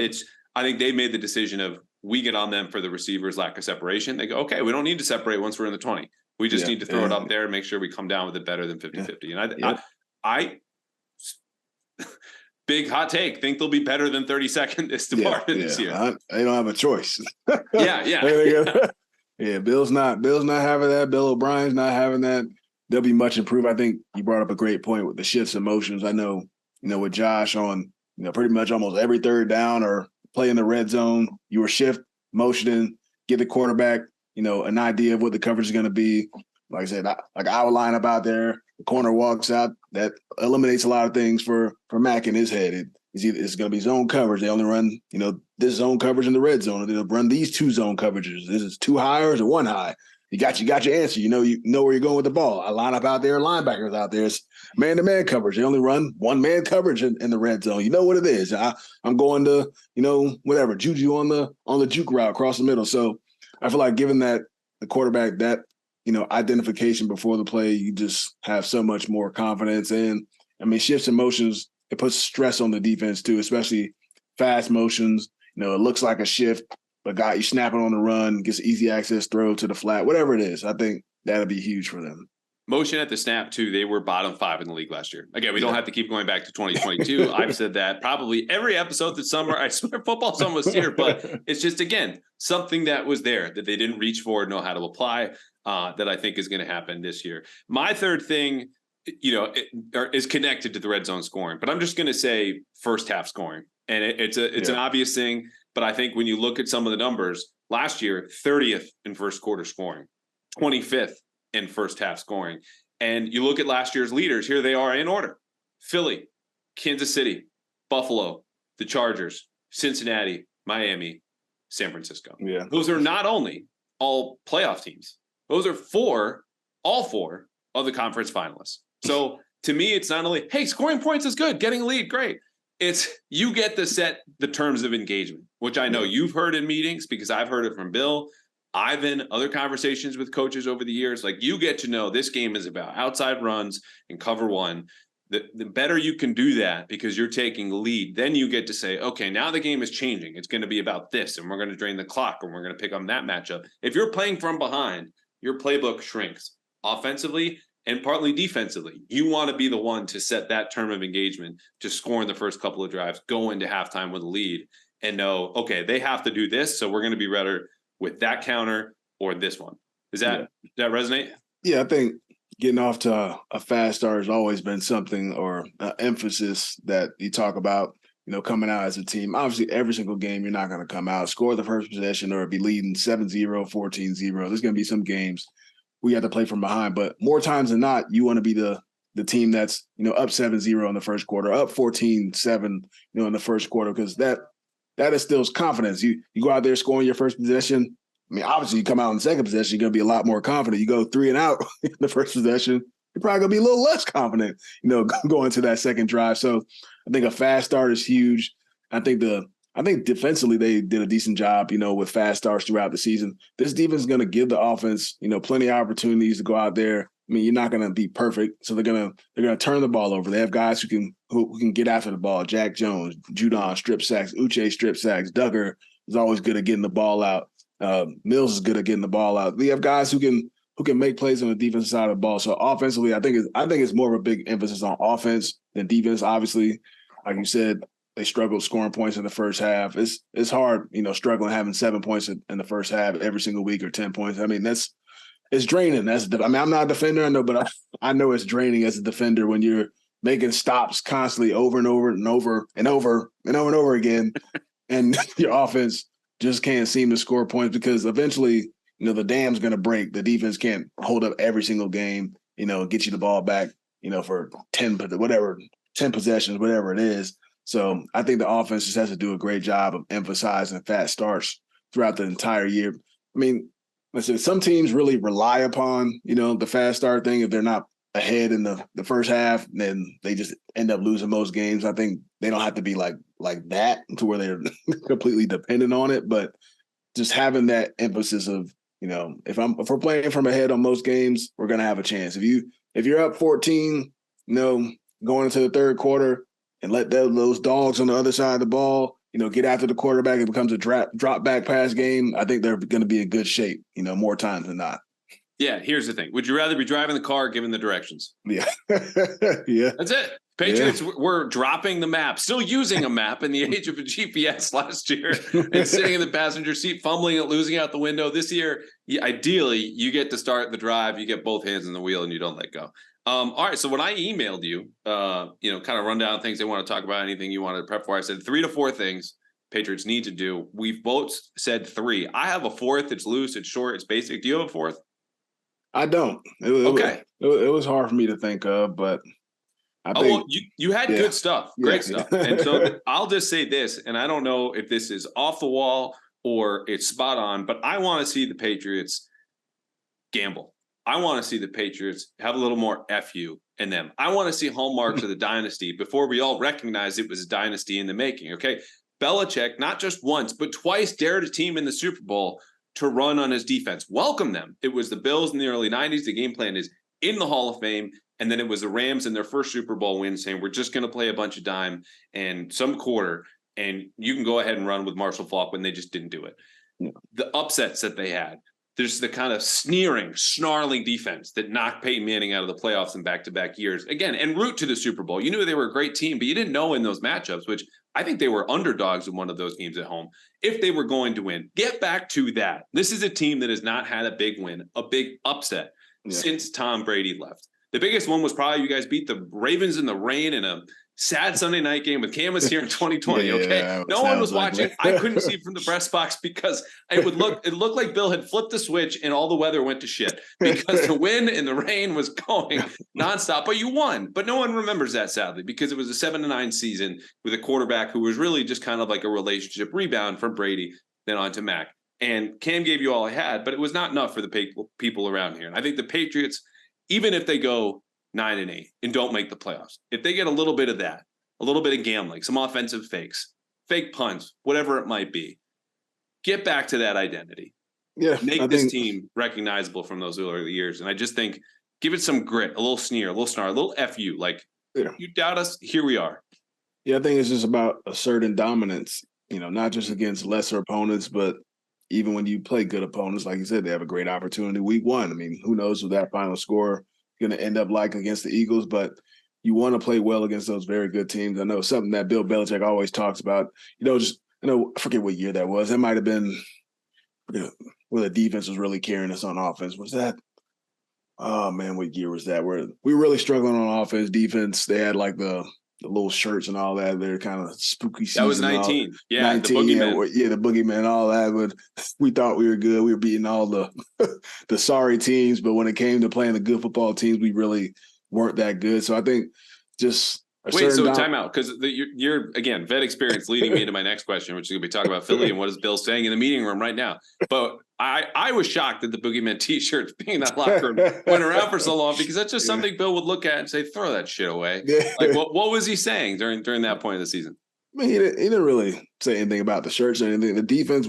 Speaker 2: I think they made the decision of we get on them for the receivers' lack of separation. They go, okay, we don't need to separate once we're in the 20. We just need to throw it up there and make sure we come down with it better than 50-50. And I big hot take. Think they'll be better than 32nd this department this year.
Speaker 3: They don't have a choice.
Speaker 2: Yeah.
Speaker 3: Bill's not having that. Bill O'Brien's not having that. They'll be much improved. I think you brought up a great point with the shifts and motions. I know, with Josh on, pretty much almost every third down or play in the red zone, you were shift, motioning, get the quarterback, an idea of what the coverage is going to be. like I said, I would line up out there. The corner walks out. That eliminates a lot of things for Mac in his head. It's going to be zone coverage. They only run, this zone coverage in the red zone. They'll run these 2 zone coverages. This is 2 high or is it 1 high? You got your answer. You know where you're going with the ball. I line up out there, linebackers out there. It's man-to-man coverage. They only run 1-man coverage in the red zone. You know what it is. I'm going to, whatever, juju on the juke route across the middle. So I feel like giving that the quarterback that, identification before the play, you just have so much more confidence. And shifts and motions, it puts stress on the defense too, especially fast motions. It looks like a shift, but you snap it on the run, gets easy access throw to the flat, whatever it is. I think that'll be huge for them.
Speaker 2: Motion at the snap, too. They were bottom 5 in the league last year. Again, we don't have to keep going back to 2022. I've said that probably every episode this summer. I swear football's almost here, but it's just, again, something that was there that they didn't reach for, know how to apply, that I think is going to happen this year. My third thing, is connected to the red zone scoring, but I'm just going to say first half scoring. And it's an obvious thing, but I think when you look at some of the numbers, last year, 30th in first quarter scoring, 25th in first half scoring. And you look at last year's leaders, here they are in order: Philly, Kansas City, Buffalo, the Chargers, Cincinnati, Miami, San Francisco.
Speaker 3: Yeah.
Speaker 2: Those are not only all playoff teams, those are all four of the conference finalists. So to me, it's not only, hey, scoring points is good, getting a lead, great. It's you get to set the terms of engagement, which I know you've heard in meetings because I've heard it from Bill, Ivan, other conversations with coaches over the years. Like, you get to know this game is about outside runs and cover one. The better you can do that because you're taking the lead, then you get to say, okay, now the game is changing. It's going to be about this, and we're going to drain the clock, and we're going to pick on that matchup. If you're playing from behind, your playbook shrinks offensively and partly defensively. You want to be the one to set that term of engagement, to score in the first couple of drives, go into halftime with a lead, and know, okay, they have to do this, so we're going to be better with that counter or this one. Does that resonate?
Speaker 3: Yeah, I think getting off to a fast start has always been something, or an emphasis that you talk about, coming out as a team. Obviously, every single game, you're not going to come out, score the first possession, or be leading 7-0, 14-0. There's going to be some games we have to play from behind, but more times than not, you want to be the team that's, up 7-0 in the first quarter, up 14-7, in the first quarter, because that instills confidence. You go out there scoring your first possession. Obviously, you come out in the second possession, you're going to be a lot more confident. You go 3 and out in the first possession, you're probably going to be a little less confident, going to that second drive. So I think a fast start is huge. I think defensively they did a decent job, with fast starts throughout the season. This defense is going to give the offense, plenty of opportunities to go out there. You're not going to be perfect, so they're going to turn the ball over. They have guys who can get after the ball. Jack Jones, Judon strip sacks, Uche strip sacks. Duggar is always good at getting the ball out. Mills is good at getting the ball out. We have guys who can make plays on the defensive side of the ball. So offensively, I think it's more of a big emphasis on offense than defense. Obviously, like you said, they struggled scoring points in the first half. It's hard, struggling having 7 points in the first half every single week, or 10 points. It's draining. I'm not a defender, I know, but I know it's draining as a defender when you're making stops constantly over and over and over and over and over and over again, and your offense just can't seem to score points because eventually, the dam's going to break. The defense can't hold up every single game, get you the ball back, for 10 possessions, whatever it is. So I think the offense just has to do a great job of emphasizing fast starts throughout the entire year. Listen, some teams really rely upon, the fast start thing. If they're not ahead in the first half, then they just end up losing most games. I think they don't have to be like that to where they're completely dependent on it. But just having that emphasis of, if we're playing from ahead on most games, we're going to have a chance. If you're up 14, going into the third quarter, and let those dogs on the other side of the ball, get after the quarterback, it becomes a drop back pass game. I think they're going to be in good shape, more times than not.
Speaker 2: Yeah, here's the thing. Would you rather be driving the car or giving the directions?
Speaker 3: Yeah. Yeah.
Speaker 2: That's it. Patriots were dropping the map, still using a map in the age of a GPS last year, and sitting in the passenger seat, fumbling it, losing out the window. This year, ideally, you get to start the drive, you get both hands on the wheel, and you don't let go. All right. So when I emailed you, kind of run down things they want to talk about, anything you wanted to prep for, I said 3 to 4 things Patriots need to do. We've both said 3. I have a 4th. It's loose. It's short. It's basic. Do you have a 4th?
Speaker 3: I don't. It was hard for me to think of, but I think
Speaker 2: well, you had good stuff, great stuff. And so I'll just say this, and I don't know if this is off the wall or it's spot on, but I want to see the Patriots gamble. I want to see the Patriots have a little more FU in them. I want to see hallmarks of the dynasty before we all recognize it was a dynasty in the making, okay? Belichick, not just once, but twice dared a team in the Super Bowl to run on his defense. Welcome them. It was the Bills in the early 90s. The game plan is in the Hall of Fame. And then it was the Rams in their first Super Bowl win saying, we're just going to play a bunch of dime and some quarter, and you can go ahead and run with Marshall Faulk when they just didn't do it. Yeah. The upsets that they had, there's the kind of sneering, snarling defense that knocked Peyton Manning out of the playoffs in back-to-back years. Again, en route to the Super Bowl. You knew they were a great team, but you didn't know in those matchups, which I think they were underdogs in one of those games at home, if they were going to win. Get back to that. This is a team that has not had a big win, a big upset since Tom Brady left. The biggest one was probably you guys beat the Ravens in the rain in a sad Sunday night game with Cam was here in 2020. Okay, no one was watching. I couldn't see from the press box because it looked like Bill had flipped the switch and all the weather went to shit because the wind and the rain was going nonstop. But you won. But no one remembers that, sadly, because it was a 7-9 season with a quarterback who was really just kind of like a relationship rebound from Brady, then on to Mac. And Cam gave you all I had, but it was not enough for the people around here. And I think the Patriots, even if they go 9-8 and don't make the playoffs, if they get a little bit of that, a little bit of gambling, some offensive fakes, fake punts, whatever it might be, get back to that identity.
Speaker 3: Yeah,
Speaker 2: make this team recognizable from those early years. And I just think give it some grit, a little sneer, a little snarl, a little FU. Like, you doubt us, here we are.
Speaker 3: Yeah, I think it's just about asserting dominance, not just against lesser opponents, but even when you play good opponents, like you said, they have a great opportunity week one. I mean, who knows what that final score is going to end up like against the Eagles, but you want to play well against those very good teams. I know something that Bill Belichick always talks about, I forget what year that was. That might have been where the defense was really carrying us on offense. Was that, oh man, what year was that? Where we were really struggling on offense, defense. They had like the little shirts and all that. They're kind of spooky season.
Speaker 2: That was 19. Yeah,
Speaker 3: 19,
Speaker 2: the boogeyman.
Speaker 3: The boogeyman and all that. But we thought we were good. We were beating all the the sorry teams. But when it came to playing the good football teams, we really weren't that good. So I think just
Speaker 2: time out, because you're again vet experience leading me into my next question, which is going to be talking about Philly and what is Bill saying in the meeting room right now. But I was shocked that the boogeyman T-shirts being in that locker room went around for so long, because that's just something Bill would look at and say, "Throw that shit away." Like what was he saying during that point of the season?
Speaker 3: I mean, he didn't really say anything about the shirts or anything. The defense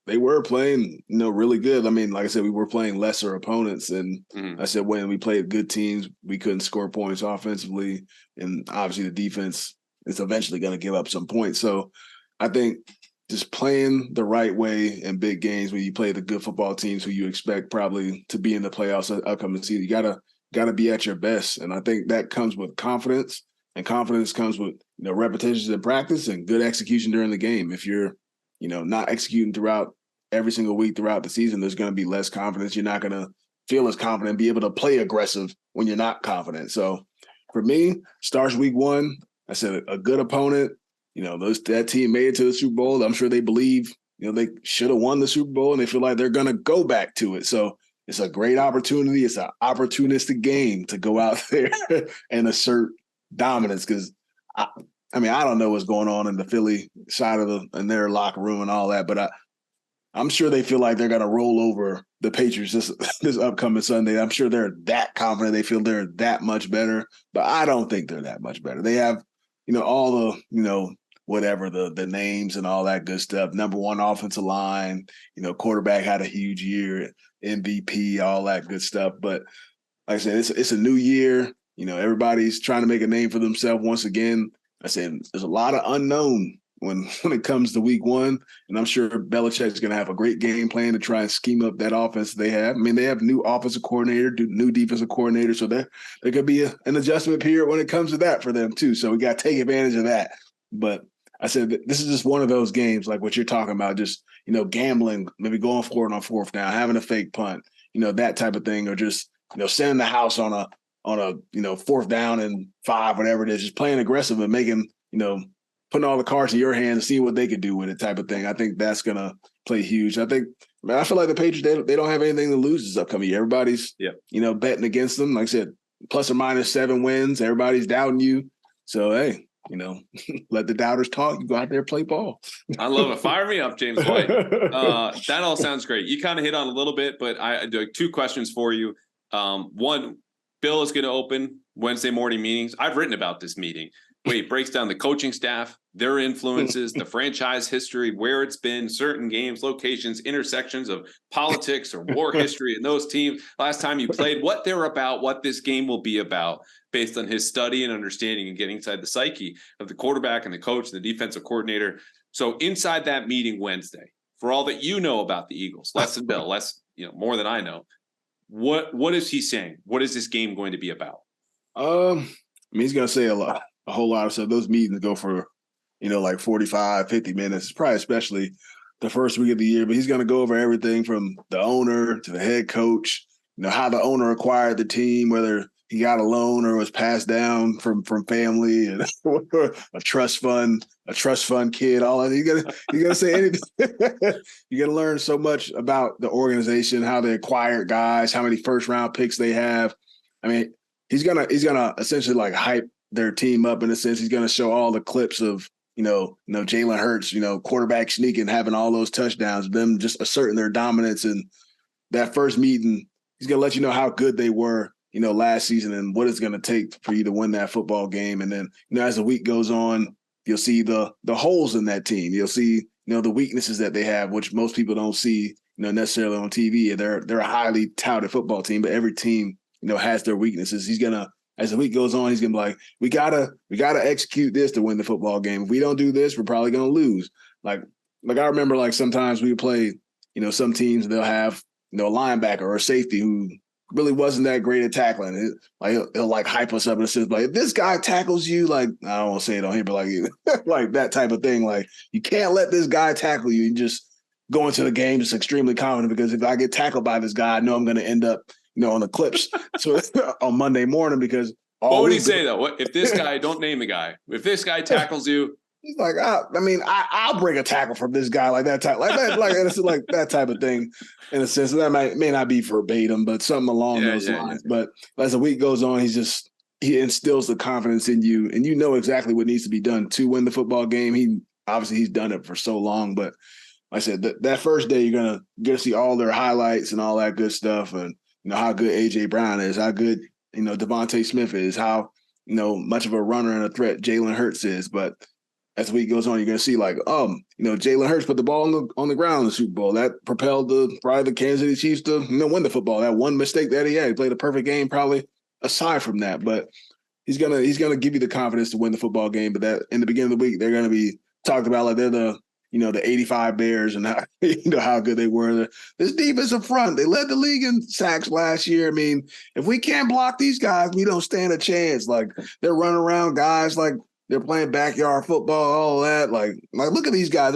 Speaker 3: they were playing, really good. I mean, like I said, we were playing lesser opponents. And I said, when we played good teams, we couldn't score points offensively. And obviously the defense is eventually going to give up some points. So I think just playing the right way in big games when you play the good football teams who you expect probably to be in the playoffs upcoming season, you gotta be at your best. And I think that comes with confidence. And confidence comes with, repetitions in practice and good execution during the game. If you're, not executing throughout every single week throughout the season, there's going to be less confidence. You're not going to feel as confident, be able to play aggressive when you're not confident. So for me, starts week one. I said a good opponent. That team made it to the Super Bowl. I'm sure they believe, they should have won the Super Bowl, and they feel like they're going to go back to it. So it's a great opportunity. It's an opportunistic game to go out there and assert dominance, because I don't know what's going on in the Philly side in their locker room and all that, but I'm sure they feel like they're going to roll over the Patriots this upcoming Sunday. I'm sure they're that confident. They feel they're that much better, but I don't think they're that much better. They have, all the, whatever the names and all that good stuff. Number one offensive line, quarterback had a huge year, MVP, all that good stuff. But like I said, it's a new year. Everybody's trying to make a name for themselves once again. I said there's a lot of unknown when it comes to week one, and I'm sure Belichick's going to have a great game plan to try and scheme up that offense they have. I mean, they have new offensive coordinator, new defensive coordinator, so there could be an adjustment period when it comes to that for them too. So we got to take advantage of that. But I said this is just one of those games like what you're talking about, just gambling, maybe going for it on fourth down, having a fake punt, that type of thing, or just sending the house on a fourth down and 5, whatever it is, just playing aggressive and making, putting all the cards in your hands, seeing what they could do with it type of thing. I think that's going to play huge. I feel like the Patriots, they don't have anything to lose this upcoming year. Everybody's, betting against them. Like I said, plus or minus 7 wins. Everybody's doubting you. So, hey, let the doubters talk. You go out there and play ball.
Speaker 2: I love it. Fire me up, James White. That all sounds great. You kind of hit on a little bit, but I do 2 questions for you. One, Bill is going to open Wednesday morning meetings. I've written about this meeting. Where he breaks down the coaching staff, their influences, the franchise history, where it's been, certain games, locations, intersections of politics or war history in those teams. Last time you played, what they're about, what this game will be about, based on his study and understanding and getting inside the psyche of the quarterback and the coach and the defensive coordinator. So inside that meeting Wednesday, for all that you know about the Eagles, less than Bill, more than I know, what is he saying? What is this game going to be about?
Speaker 3: He's going to say a whole lot of stuff. Those meetings go for, like 45, 50 minutes, probably especially the first week of the year. But he's going to go over everything from the owner to the head coach, how the owner acquired the team, whether he got a loan or was passed down from family and a trust fund kid, all that. You gotta say anything. You gotta learn so much about the organization, how they acquired guys, how many first round picks they have. I mean, he's gonna essentially like hype their team up in a sense. He's going to show all the clips of, Jalen Hurts, quarterback sneaking, having all those touchdowns, them just asserting their dominance. And that first meeting, he's going to let you know how good they were, last season and what it's going to take for you to win that football game. And then, as the week goes on, you'll see the holes in that team. You'll see, the weaknesses that they have, which most people don't see, necessarily on TV. They're a highly touted football team, but every team, has their weaknesses. He's going to, as the week goes on, he's gonna be like, we gotta execute this to win the football game. If we don't do this, we're probably gonna lose. Like I remember, like sometimes we would play, some teams they'll have, a linebacker or a safety who really wasn't that great at tackling. He'll like hype us up and says like, if this guy tackles you, like I don't want to say it on here, but like like that type of thing. Like you can't let this guy tackle you and just go into the game just extremely confident because if I get tackled by this guy, I know I'm gonna end up on the clips so on Monday morning because
Speaker 2: what would he say though? What if this guy, don't name the guy, if this guy tackles you?
Speaker 3: He's like, I'll bring a tackle from this guy like that type, like it's like that type of thing in a sense. That may not be verbatim, but something along those lines. Yeah. But as the week goes on, he instills the confidence in you and you know exactly what needs to be done to win the football game. He's done it for so long, but like I said, that first day you're gonna see all their highlights and all that good stuff and how good A.J. Brown is, how good, Devontae Smith is, how, much of a runner and a threat Jalen Hurts is. But as the week goes on, you're going to see like, Jalen Hurts put the ball on the ground in the Super Bowl. That propelled probably the Kansas City Chiefs to, win the football. That one mistake that he had, he played a perfect game probably aside from that. But he's gonna give you the confidence to win the football game. But that in the beginning of the week, they're going to be talked about like they're the 85 Bears and how, how good they were. This defensive front, they led the league in sacks last year. I mean, if we can't block these guys, we don't stand a chance. Like they're running around guys like they're playing backyard football, all that. Like look at these guys.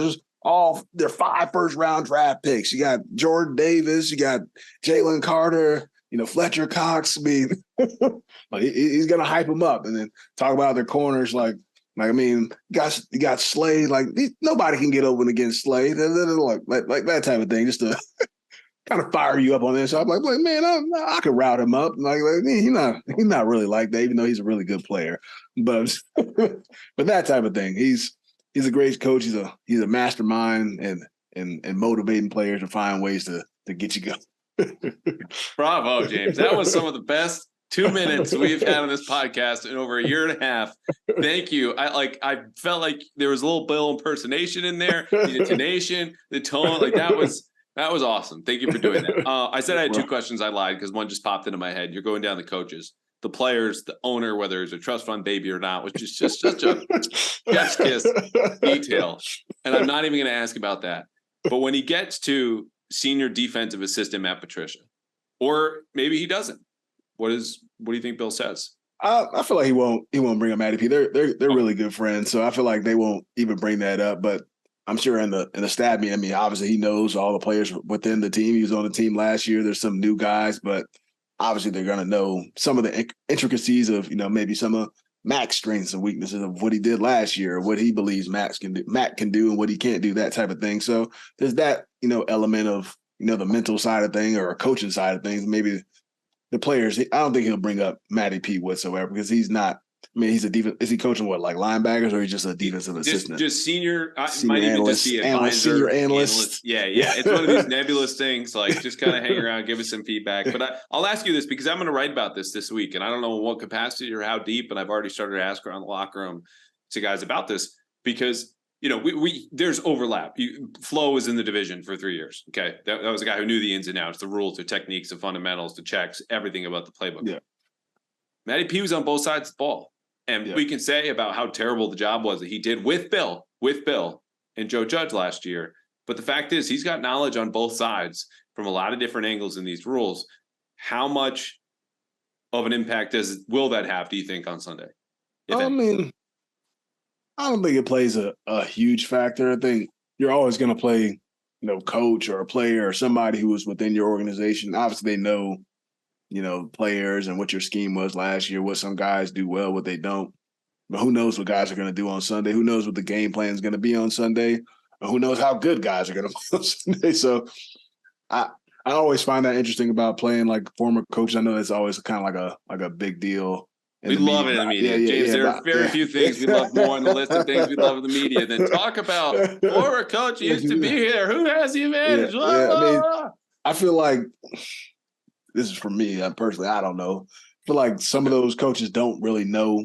Speaker 3: They're 5 first-round draft picks. You got Jordan Davis, you got Jalen Carter, Fletcher Cox. I mean, he's gonna hype them up and then talk about their corners you got Slade. Like nobody can get open against Slade. Like that type of thing, just to kind of fire you up on this. So I'm like, man, I could route him up. Like he's not really like that, even though he's a really good player. But that type of thing. He's a great coach. He's a mastermind and motivating players to find ways to get you going.
Speaker 2: Bravo, James. That was some of the best 2 minutes we've had on this podcast in over a year and a half. Thank you. I felt like there was a little Bill impersonation in there, the intonation, the tone. Like that was awesome. Thank you for doing that. I said I had 2 questions. I lied because one just popped into my head. You're going down the coaches, the players, the owner, whether it's a trust fund baby or not, which is just such a chef's kiss detail. And I'm not even going to ask about that. But when he gets to senior defensive assistant Matt Patricia, or maybe he doesn't. What do you think Bill says?
Speaker 3: I feel like he won't bring up Matty P. They're really good friends, so I feel like they won't even bring that up. But I'm sure in the staff meeting, I mean, obviously he knows all the players within the team. He was on the team last year. There's some new guys, but obviously they're going to know some of the intricacies of maybe some of Mac's strengths and weaknesses of what he did last year, or what he believes Mac can do and what he can't do, that type of thing. So there's that, element of, the mental side of things or a coaching side of things. Maybe the players, I don't think he'll bring up Matty P whatsoever because he's not. I mean, he's a defense. Is he coaching like linebackers, or he's just a defensive assistant?
Speaker 2: Just senior.
Speaker 3: Senior
Speaker 2: might even
Speaker 3: analyst,
Speaker 2: just be advisor,
Speaker 3: senior analyst.
Speaker 2: Yeah. It's one of these nebulous things. Like, just kind of hang around, give us some feedback. But I'll ask you this because I'm going to write about this week, and I don't know in what capacity or how deep. And I've already started to ask around the locker room to guys about this because we there's overlap. Flo was in the division for 3 years. Okay, that was a guy who knew the ins and outs, the rules, the techniques, the fundamentals, the checks, everything about the playbook.
Speaker 3: Yeah,
Speaker 2: Matty P was on both sides of the ball. And we can say about how terrible the job was that he did with Bill and Joe Judge last year. But the fact is, he's got knowledge on both sides from a lot of different angles in these rules. How much of an impact will that have, do you think, on Sunday?
Speaker 3: I mean, I don't think it plays a huge factor. I think you're always going to play, coach or a player or somebody who was within your organization. Obviously, they know players and what your scheme was last year, what some guys do well, what they don't. But who knows what guys are going to do on Sunday? Who knows what the game plan is going to be on Sunday? Or who knows how good guys are going to play on Sunday? So I always find that interesting about playing like former coaches. I know it's always kind of like a big deal.
Speaker 2: We love it in the media. James, there are very few things we love more on the list of things we love in the media than talk about former coach used to be here. Who has the advantage?
Speaker 3: I feel like this is for me personally. I don't know. I feel like some of those coaches don't really know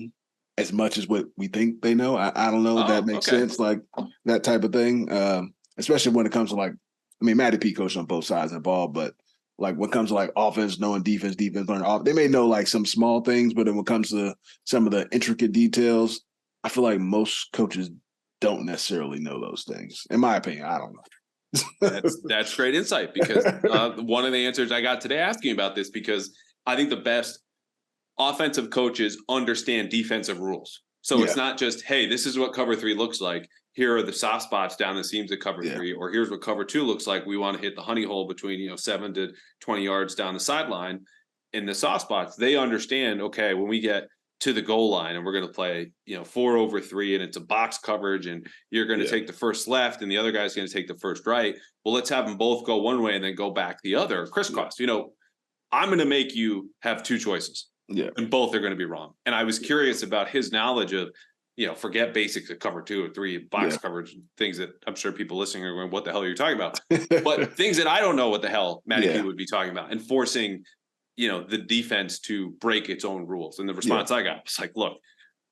Speaker 3: as much as what we think they know. I don't know if that makes sense, like that type of thing. Especially when it comes to Matty P coached on both sides of the ball, but like when it comes to like offense, knowing defense knowing off, they may know like some small things, but then when it comes to some of the intricate details, I feel like most coaches don't necessarily know those things. In my opinion, I don't know.
Speaker 2: That's great insight because one of the answers I got today asking about this, because I think the best offensive coaches understand defensive rules. So it's not just, hey, this is what cover 3 looks like. Here are the soft spots down the seams of cover 3, or here's what cover 2 looks like. We want to hit the honey hole between 7 to 20 yards down the sideline. In the soft spots, they understand, okay, when we get to the goal line and we're going to play 4 over 3 and it's a box coverage and you're going to take the first left and the other guy's going to take the first right. Well, let's have them both go one way and then go back the other, crisscross. I'm going to make you have 2 choices and both are going to be wrong. And I was curious about his knowledge of forget basics of cover 2 or 3 box coverage, things that I'm sure people listening are going, what the hell are you talking about? But things that I don't know what the hell Matty P would be talking about, and forcing the defense to break its own rules. And the response I got was like, look,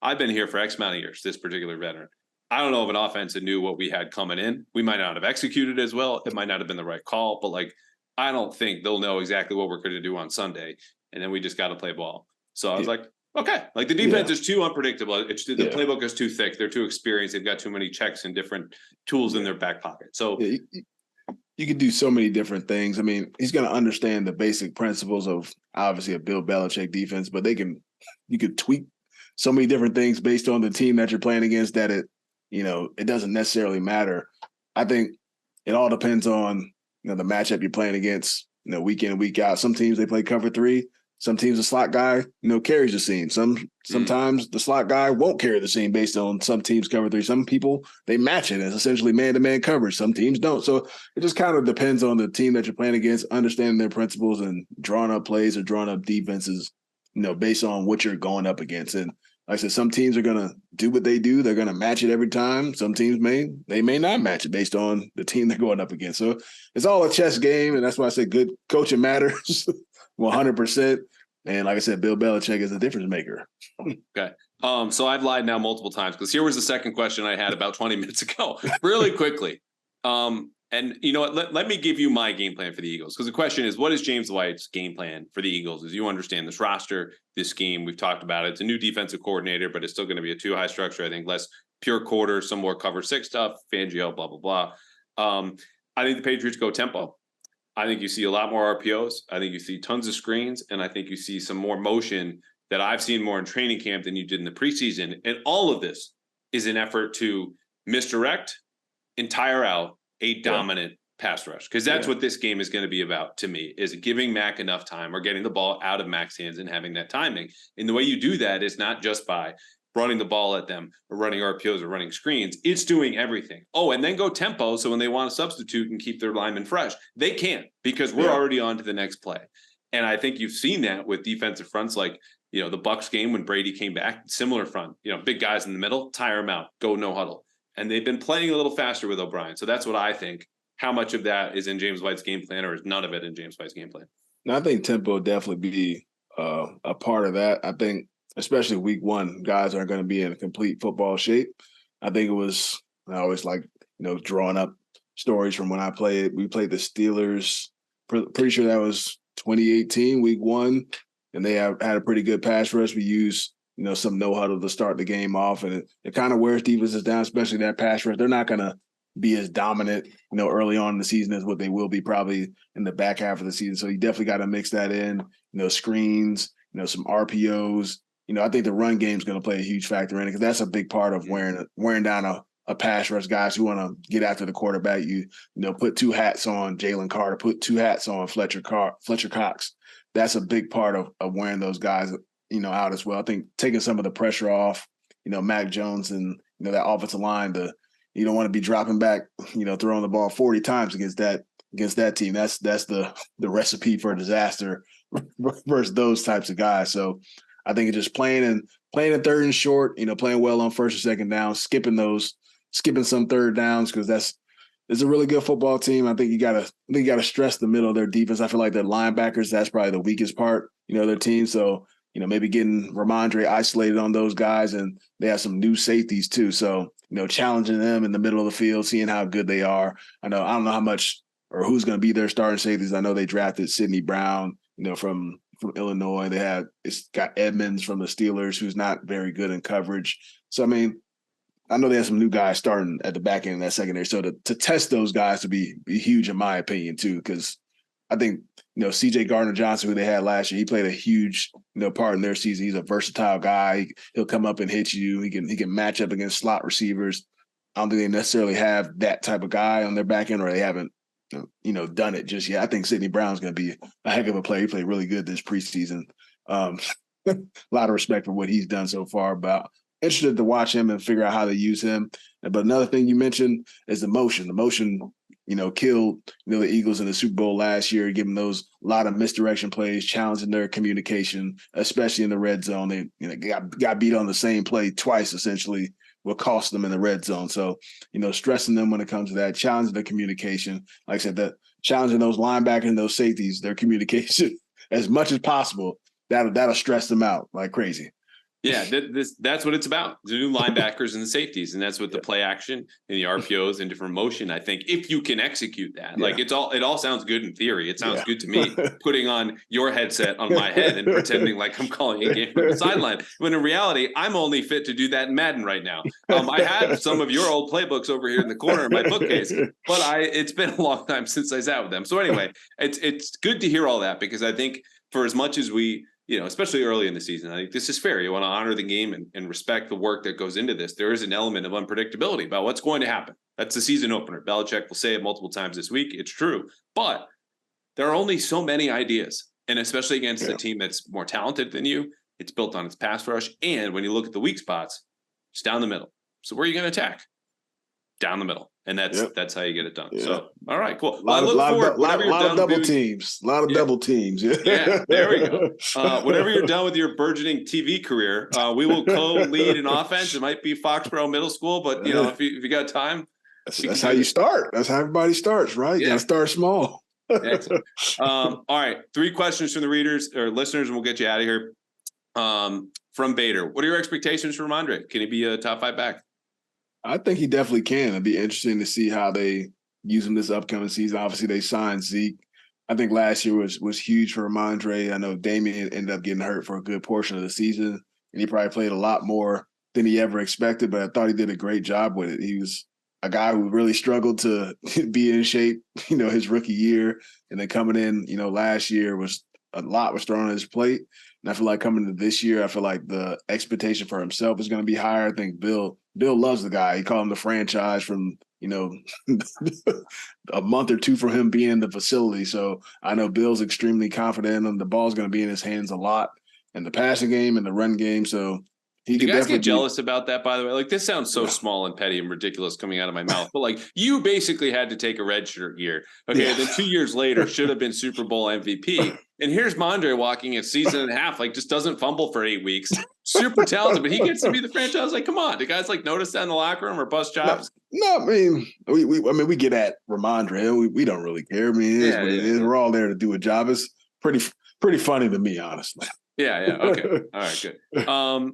Speaker 2: I've been here for X amount of years, this particular veteran. I don't know if an offense that knew what we had coming in. We might not have executed as well. It might not have been the right call, but I don't think they'll know exactly what we're going to do on Sunday. And then we just got to play ball. So I was like, okay, the defense is too unpredictable. It's the playbook is too thick. They're too experienced. They've got too many checks and different tools in their back pocket. So
Speaker 3: you can do so many different things. I mean, he's going to understand the basic principles of obviously a Bill Belichick defense, but you could tweak so many different things based on the team that you're playing against that it doesn't necessarily matter. I think it all depends on, the matchup you're playing against, week in and week out. Some teams, they play cover 3. Some teams, the slot guy, carries the seam. Sometimes the slot guy won't carry the seam based on some teams cover 3. Some people, they match it as essentially man-to-man coverage. Some teams don't. So it just kind of depends on the team that you're playing against, understanding their principles and drawing up plays or drawing up defenses, based on what you're going up against. And like I said, some teams are going to do what they do. They're going to match it every time. Some teams may not match it based on the team they're going up against. So it's all a chess game, and that's why I say good coaching matters 100%. And like I said, Bill Belichick is a difference maker.
Speaker 2: Okay. So I've lied now multiple times because here was the second question I had about 20 minutes ago, really quickly. And you know what? Let me give you my game plan for the Eagles, because the question is, what is James White's game plan for the Eagles? As you understand this roster, this scheme, we've talked about it. It's a new defensive coordinator, but it's still going to be a 2-high structure. I think less pure quarter, some more cover 6 stuff, Fangio, blah, blah, blah. I think the Patriots go tempo. I think you see a lot more RPOs. I think you see tons of screens, and I think you see some more motion that I've seen more in training camp than you did in the preseason. And all of this is an effort to misdirect and tire out a dominant pass rush, because that's what this game is going to be about to me, is giving Mac enough time or getting the ball out of Mac's hands and having that timing. And the way you do that is not just by running the ball at them or running RPOs or running screens. It's doing everything. Oh, and then go tempo. So when they want to substitute and keep their linemen fresh, they can't, because we're already on to the next play. And I think you've seen that with defensive fronts, like, the Bucs game when Brady came back, similar front, big guys in the middle, tire them out, go no huddle. And they've been playing a little faster with O'Brien. So that's what I think. How much of that is in James White's game plan, or is none of it in James White's game plan?
Speaker 3: No, I think tempo definitely be a part of that. I think, especially week one, guys aren't going to be in complete football shape. I think I always like, drawing up stories from when I played. We played the Steelers. Pretty sure that was 2018, week one. And they had a pretty good pass rush. We used, some no huddle to start the game off. And it kind of wears defenses down, especially that pass rush. They're not going to be as dominant, early on in the season as what they will be probably in the back half of the season. So you definitely got to mix that in, screens, some RPOs. I think the run game is going to play a huge factor in it, because that's a big part of wearing down a pass rush. Guys who want to get after the quarterback, put two hats on Jalen Carter, put two hats on Fletcher Cox. That's a big part of wearing those guys, out as well. I think taking some of the pressure off, Mac Jones and, that offensive line, you don't want to be dropping back, throwing the ball 40 times against that team. That's the recipe for disaster versus those types of guys. So I think it's just playing in third and short, playing well on first or second down, skipping some third downs, because it's a really good football team. I think you gotta stress the middle of their defense. I feel like their linebackers, that's probably the weakest part, their team. So, maybe getting Rhamondre isolated on those guys, and they have some new safeties too. So, challenging them in the middle of the field, seeing how good they are. I don't know how much or who's going to be their starting safeties. I know they drafted Sidney Brown, from Illinois. It's got Edmonds from the Steelers, who's not very good in coverage. So, I know they have some new guys starting at the back end of that secondary. So to test those guys to be huge, in my opinion, too, because I think, CJ Gardner-Johnson, who they had last year, he played a huge, part in their season. He's a versatile guy. He'll come up and hit you. He can match up against slot receivers. I don't think they necessarily have that type of guy on their back end, or they haven't, done it just yet. I think Sidney Brown's going to be a heck of a player. He played really good this preseason. A lot of respect for what he's done so far, but interested to watch him and figure out how to use him. But another thing you mentioned is the motion. The motion, killed, the Eagles in the Super Bowl last year, giving those a lot of misdirection plays, challenging their communication, especially in the red zone. They got beat on the same play twice, essentially, what cost them in the red zone. So, stressing them when it comes to that, challenging their communication. Like I said, challenging those linebackers and those safeties, their communication as much as possible. That'll stress them out like crazy.
Speaker 2: Yeah, that's what it's about. The new linebackers and the safeties, and that's what the play action and the RPOs and different motion. I think if you can execute that, like it all sounds good in theory. It sounds good to me. Putting on your headset on my head and pretending like I'm calling a game from the sideline, when in reality, I'm only fit to do that in Madden right now. I have some of your old playbooks over here in the corner of my bookcase, but it's been a long time since I sat with them. So anyway, it's good to hear all that, because I think for as much as we, especially early in the season, I think this is fair. You want to honor the game and respect the work that goes into this. There is an element of unpredictability about what's going to happen. That's the season opener. Belichick will say it multiple times this week. It's true. But there are only so many ideas. And especially against a team that's more talented than you, it's built on its pass rush. And when you look at the weak spots, it's down the middle. So where are you going to attack? Down the middle. And that's how you get it done. Yeah. So, all right, cool.
Speaker 3: A lot of double teams. Yeah,
Speaker 2: there we go. Whenever you're done with your burgeoning TV career, we will co-lead an offense. It might be Foxborough Middle School, but if you got time,
Speaker 3: that's how you start. That's how everybody starts, right? You got to start small.
Speaker 2: Excellent. All right, 3 questions from the readers or listeners, and we'll get you out of here. From Bader, what are your expectations for Rhamondre? Can he be a top 5 back?
Speaker 3: I think he definitely can. It'd be interesting to see how they use him this upcoming season. Obviously, they signed Zeke. I think last year was huge for Rhamondre. I know Damian ended up getting hurt for a good portion of the season, and he probably played a lot more than he ever expected, but I thought he did a great job with it. He was a guy who really struggled to be in shape, his rookie year, and then coming in, last year was a lot was thrown on his plate. And I feel like coming to this year, I feel like the expectation for himself is going to be higher. I think Bill Bill loves the guy. He called him the franchise from, a month or two from him being in the facility. So I know Bill's extremely confident in him. The ball's going to be in his hands a lot in the passing game and the run game. So he
Speaker 2: Do
Speaker 3: could
Speaker 2: you guys
Speaker 3: definitely
Speaker 2: get jealous about that, by the way? Like, this sounds so small and petty and ridiculous coming out of my mouth, but like, you basically had to take a redshirt year. Okay,
Speaker 3: Yeah.
Speaker 2: then 2 years later, should have been Super Bowl MVP. And here's Rhamondre walking a season and a half, like, just doesn't fumble for 8 weeks. Super talented, but he gets to be the franchise. Like, come on, do guys like notice that in the locker room or bust chops?
Speaker 3: No, I mean, we get at Rhamondre. We don't really care. I mean, it is what it is. We're all there to do a job. It's pretty funny to me, honestly.
Speaker 2: Yeah. Okay. All right, good.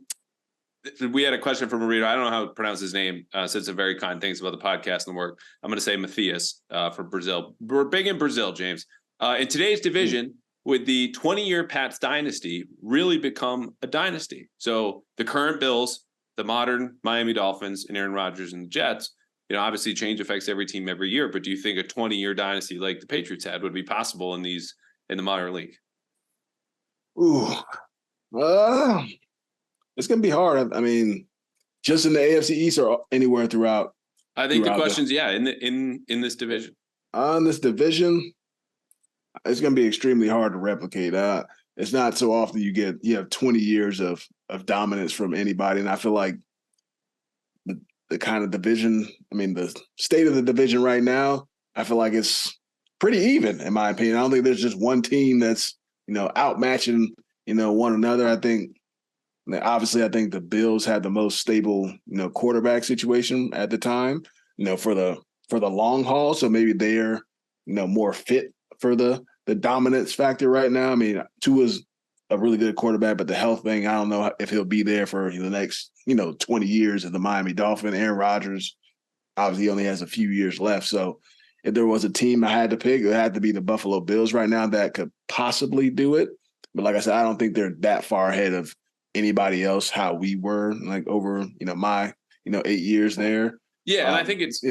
Speaker 2: We had a question from a reader. I don't know how to pronounce his name. Said some very kind things about the podcast and the work. I'm going to say Matthias from Brazil. We're big in Brazil, James. In today's division, would the 20-year Pats dynasty really become a dynasty? So the current Bills, the modern Miami Dolphins, and Aaron Rodgers and the Jets, obviously change affects every team every year. But do you think a 20-year dynasty like the Patriots had would be possible in the modern league?
Speaker 3: Ooh. It's going to be hard. I mean, just in the AFC East or anywhere throughout.
Speaker 2: I think the question's in this division.
Speaker 3: On this division, it's going to be extremely hard to replicate. It's not so often you have 20 years of dominance from anybody, and I feel like the kind of division. I mean, the state of the division right now, I feel like it's pretty even in my opinion. I don't think there's just one team that's outmatching one another. Obviously, I think the Bills had the most stable, quarterback situation at the time, for the long haul. So maybe they're, more fit for the dominance factor right now. I mean, Tua's a really good quarterback, but the health thing, I don't know if he'll be there for the next, 20 years of the Miami Dolphins. Aaron Rodgers, obviously, only has a few years left. So if there was a team I had to pick, it had to be the Buffalo Bills right now that could possibly do it. But like I said, I don't think they're that far ahead of anybody else how we were like over my 8 years there.
Speaker 2: And I think it's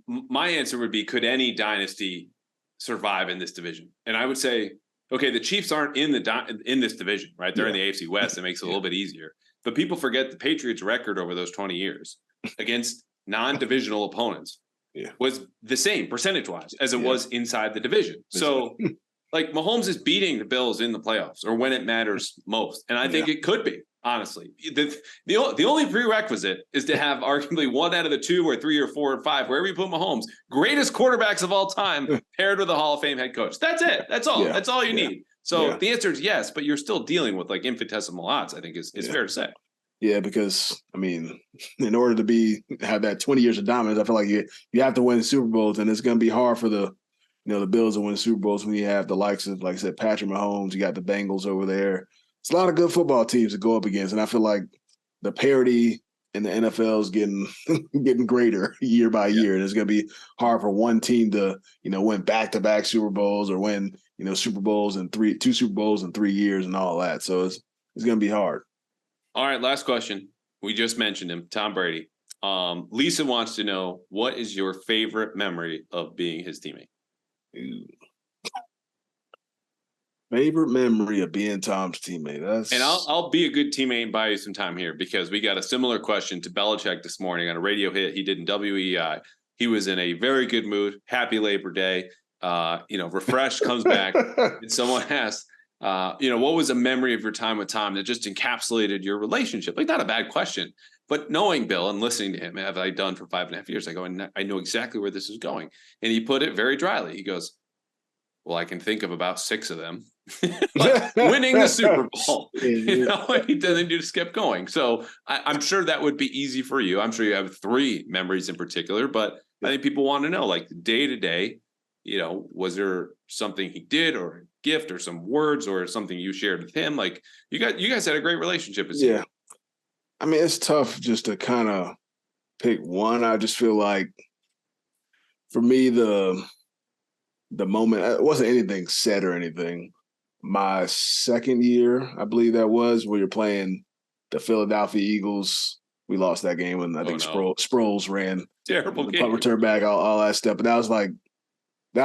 Speaker 2: my answer would be, could any dynasty survive in this division? And I would say, okay, the Chiefs aren't in this division, right? They're in the AFC West. It makes it a little bit easier. But people forget the Patriots' record over those 20 years against non-divisional opponents was the same percentage-wise as it was inside the division. So like, Mahomes is beating the Bills in the playoffs or when it matters most. And I think it could be, honestly. The only prerequisite is to have arguably one out of the 2 or 3 or 4 or 5, wherever you put Mahomes, greatest quarterbacks of all time, paired with a Hall of Fame head coach. That's it. That's all. That's all you need. So the answer is yes, but you're still dealing with like infinitesimal odds, I think is fair to say.
Speaker 3: Yeah, because I mean, in order to have that 20 years of dominance, I feel like you have to win Super Bowls, and it's going to be hard for the Bills to win Super Bowls when you have the likes of, like I said, Patrick Mahomes. You got the Bengals over there. It's a lot of good football teams to go up against, and I feel like the parity in the NFL is getting greater year by year, and it's going to be hard for one team to win back-to-back Super Bowls or win Super Bowls and 2 Super Bowls in 3 years and all that. So it's going to be hard.
Speaker 2: All right, last question. We just mentioned him, Tom Brady. Lisa wants to know, what is your favorite memory of being his teammate?
Speaker 3: Favorite memory of being Tom's teammate.
Speaker 2: And I'll be a good teammate and buy you some time here, because we got a similar question to Belichick this morning on a radio hit he did in WEI. He was in a very good mood. Happy Labor Day. Refreshed, comes back, and someone asked, what was a memory of your time with Tom that just encapsulated your relationship? Like, not a bad question, but knowing Bill and listening to him, as I've done for 5.5 years, I go, and I know exactly where this is going. And he put it very dryly. He goes, well, I can think of about 6 of them. Like winning the Super Bowl. And then you just kept going. So I'm sure that would be easy for you. I'm sure you have 3 memories in particular, but I think people want to know, like, day to day, was there something he did or a gift or some words or something you shared with him? Like, you guys had a great relationship.
Speaker 3: Yeah. I mean, it's tough just to kind of pick one. I just feel like for me, the moment, it wasn't anything said or anything. My second year, I believe that was, where you're playing the Philadelphia Eagles. We lost that game when I think Sproles ran.
Speaker 2: Terrible game.
Speaker 3: Punt return back, all that stuff. But that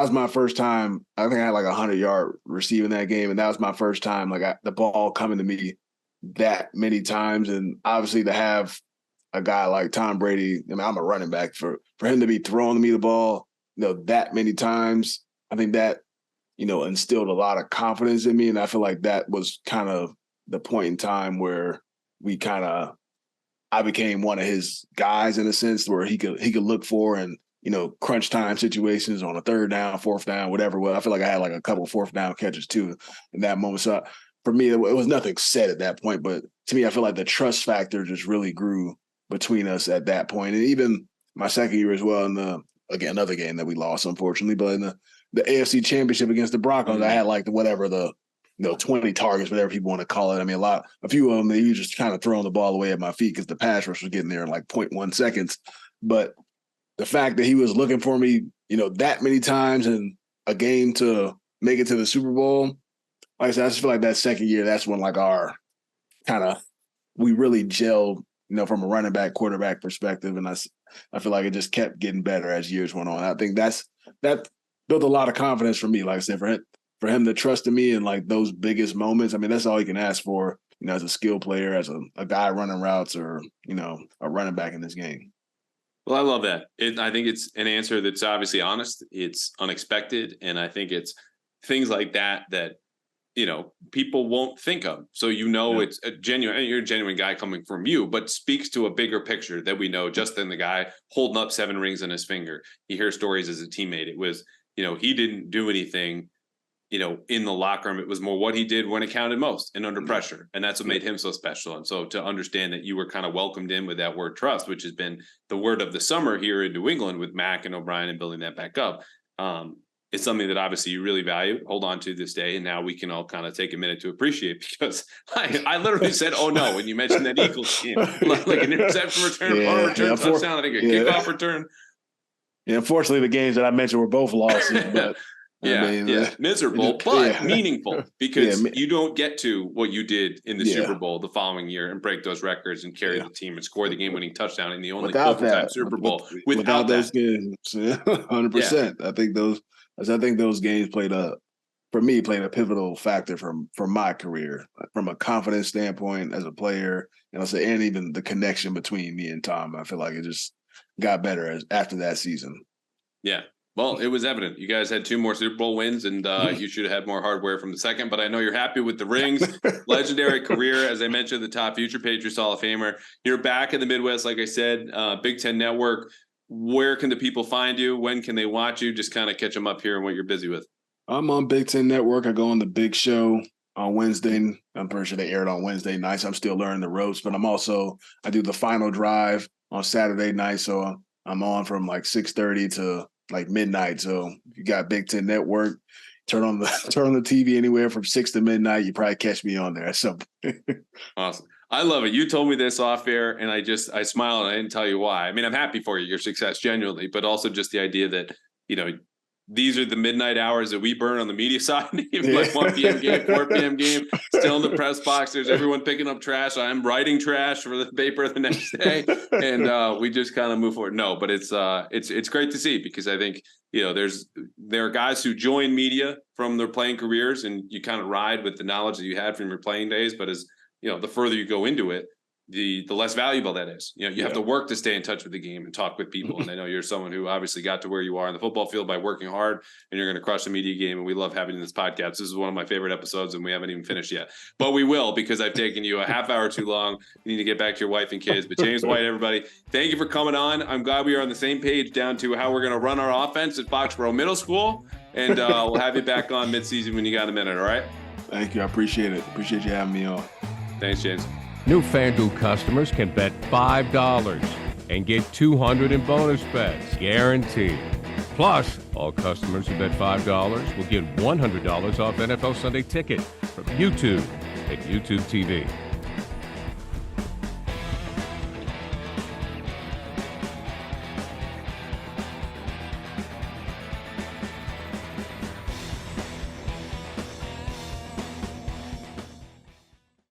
Speaker 3: was my first time. I think I had like 100-yard receiving that game, and that was my first time the ball coming to me that many times. And obviously to have a guy like Tom Brady, I mean, I'm a running back, for him to be throwing me the ball, that many times, I think that, instilled a lot of confidence in me. And I feel like that was kind of the point in time where I became one of his guys in a sense, where he could look for and, crunch time situations on a 3rd down, 4th down, whatever. Well, I feel like I had like a couple 4th down catches too in that moment. So for me, it was nothing said at that point, but to me, I feel like the trust factor just really grew between us at that point. And even my second year as well, another game that we lost, unfortunately, but in the AFC Championship against the Broncos, I had like the 20 targets, whatever people want to call it. I mean, a few of them, they were just kind of throwing the ball away at my feet because the pass rush was getting there in like 0.1 seconds. But the fact that he was looking for me, that many times in a game to make it to the Super Bowl, like I said, I just feel like that second year, that's when like we really gelled, from a running back, quarterback perspective. And I feel like it just kept getting better as years went on. I think that built a lot of confidence for me. Like I said, for him to trust in me in like those biggest moments, I mean, that's all you can ask for, as a skill player, as a guy running routes, or, a running back in this game.
Speaker 2: Well, I love that. I think it's an answer that's obviously honest. It's unexpected. And I think it's things like that people won't think of. So, it's a genuine, you're a genuine guy coming from you, but speaks to a bigger picture that we know just in the guy holding up 7 rings on his finger. You hear stories as a teammate. It was, he didn't do anything, in the locker room. It was more what he did when it counted most and under pressure. And that's what made him so special. And so to understand that you were kind of welcomed in with that word trust, which has been the word of the summer here in New England with Mac and O'Brien and building that back up. It's something that obviously you really value, hold on to this day. And now we can all kind of take a minute to appreciate, because I literally said, oh no, when you mentioned that Eagles game, like an interception return, touchdown, I think a kickoff return.
Speaker 3: Yeah, unfortunately, the games that I mentioned were both losses, but
Speaker 2: miserable, but meaningful, because you don't get to what you did in the Super Bowl the following year and break those records and carry the team and score the game-winning touchdown in the only overtime Super Bowl without
Speaker 3: those games. 100%. I think those games played a pivotal factor from my career, from a confidence standpoint as a player, and even the connection between me and Tom. I feel like it just got better after that season.
Speaker 2: Yeah. Well, it was evident. You guys had 2 more Super Bowl wins, and you should have had more hardware from the second. But I know you're happy with the rings. Legendary career, as I mentioned, the top future Patriots Hall of Famer. You're back in the Midwest, like I said, Big Ten Network. Where can the people find you? When can they watch you? Just kind of catch them up here and what you're busy with.
Speaker 3: I'm on Big Ten Network. I go on the Big Show on Wednesday. I'm pretty sure they aired on Wednesday nights. I'm still learning the ropes, but I do the Final Drive on Saturday night. So I'm on from like 6:30 to like midnight. So if you got Big Ten Network, turn on the TV anywhere from 6 to midnight. You probably catch me on there. So
Speaker 2: awesome. I love it. You told me this off air, and I smiled, and I didn't tell you why. I mean, I'm happy for you, your success genuinely, but also just the idea that, these are the midnight hours that we burn on the media side. Even like 1 p.m. game, 4 p.m. game, still in the press box. There's everyone picking up trash. I'm writing trash for the paper the next day, and we just kind of move forward. No, but it's great to see, because I think there are guys who join media from their playing careers, and you kind of ride with the knowledge that you had from your playing days. But as the further you go into it, the less valuable that is. You have to work to stay in touch with the game and talk with people. And I know you're someone who obviously got to where you are in the football field by working hard, and you're going to crush the media game. And we love having this podcast. This is one of my favorite episodes, and we haven't even finished yet, but we will, because I've taken you a half hour too long. You need to get back to your wife and kids. But James White, everybody, thank you for coming on. I'm glad we are on the same page down to how we're going to run our offense at Foxborough Middle School. And we'll have you back on midseason when you got a minute. All right.
Speaker 3: Thank you. I appreciate it. Appreciate you having me on.
Speaker 2: Thanks, James.
Speaker 1: New FanDuel customers can bet $5 and get $200 in bonus bets, guaranteed. Plus, all customers who bet $5 will get $100 off NFL Sunday Ticket from YouTube at YouTube TV.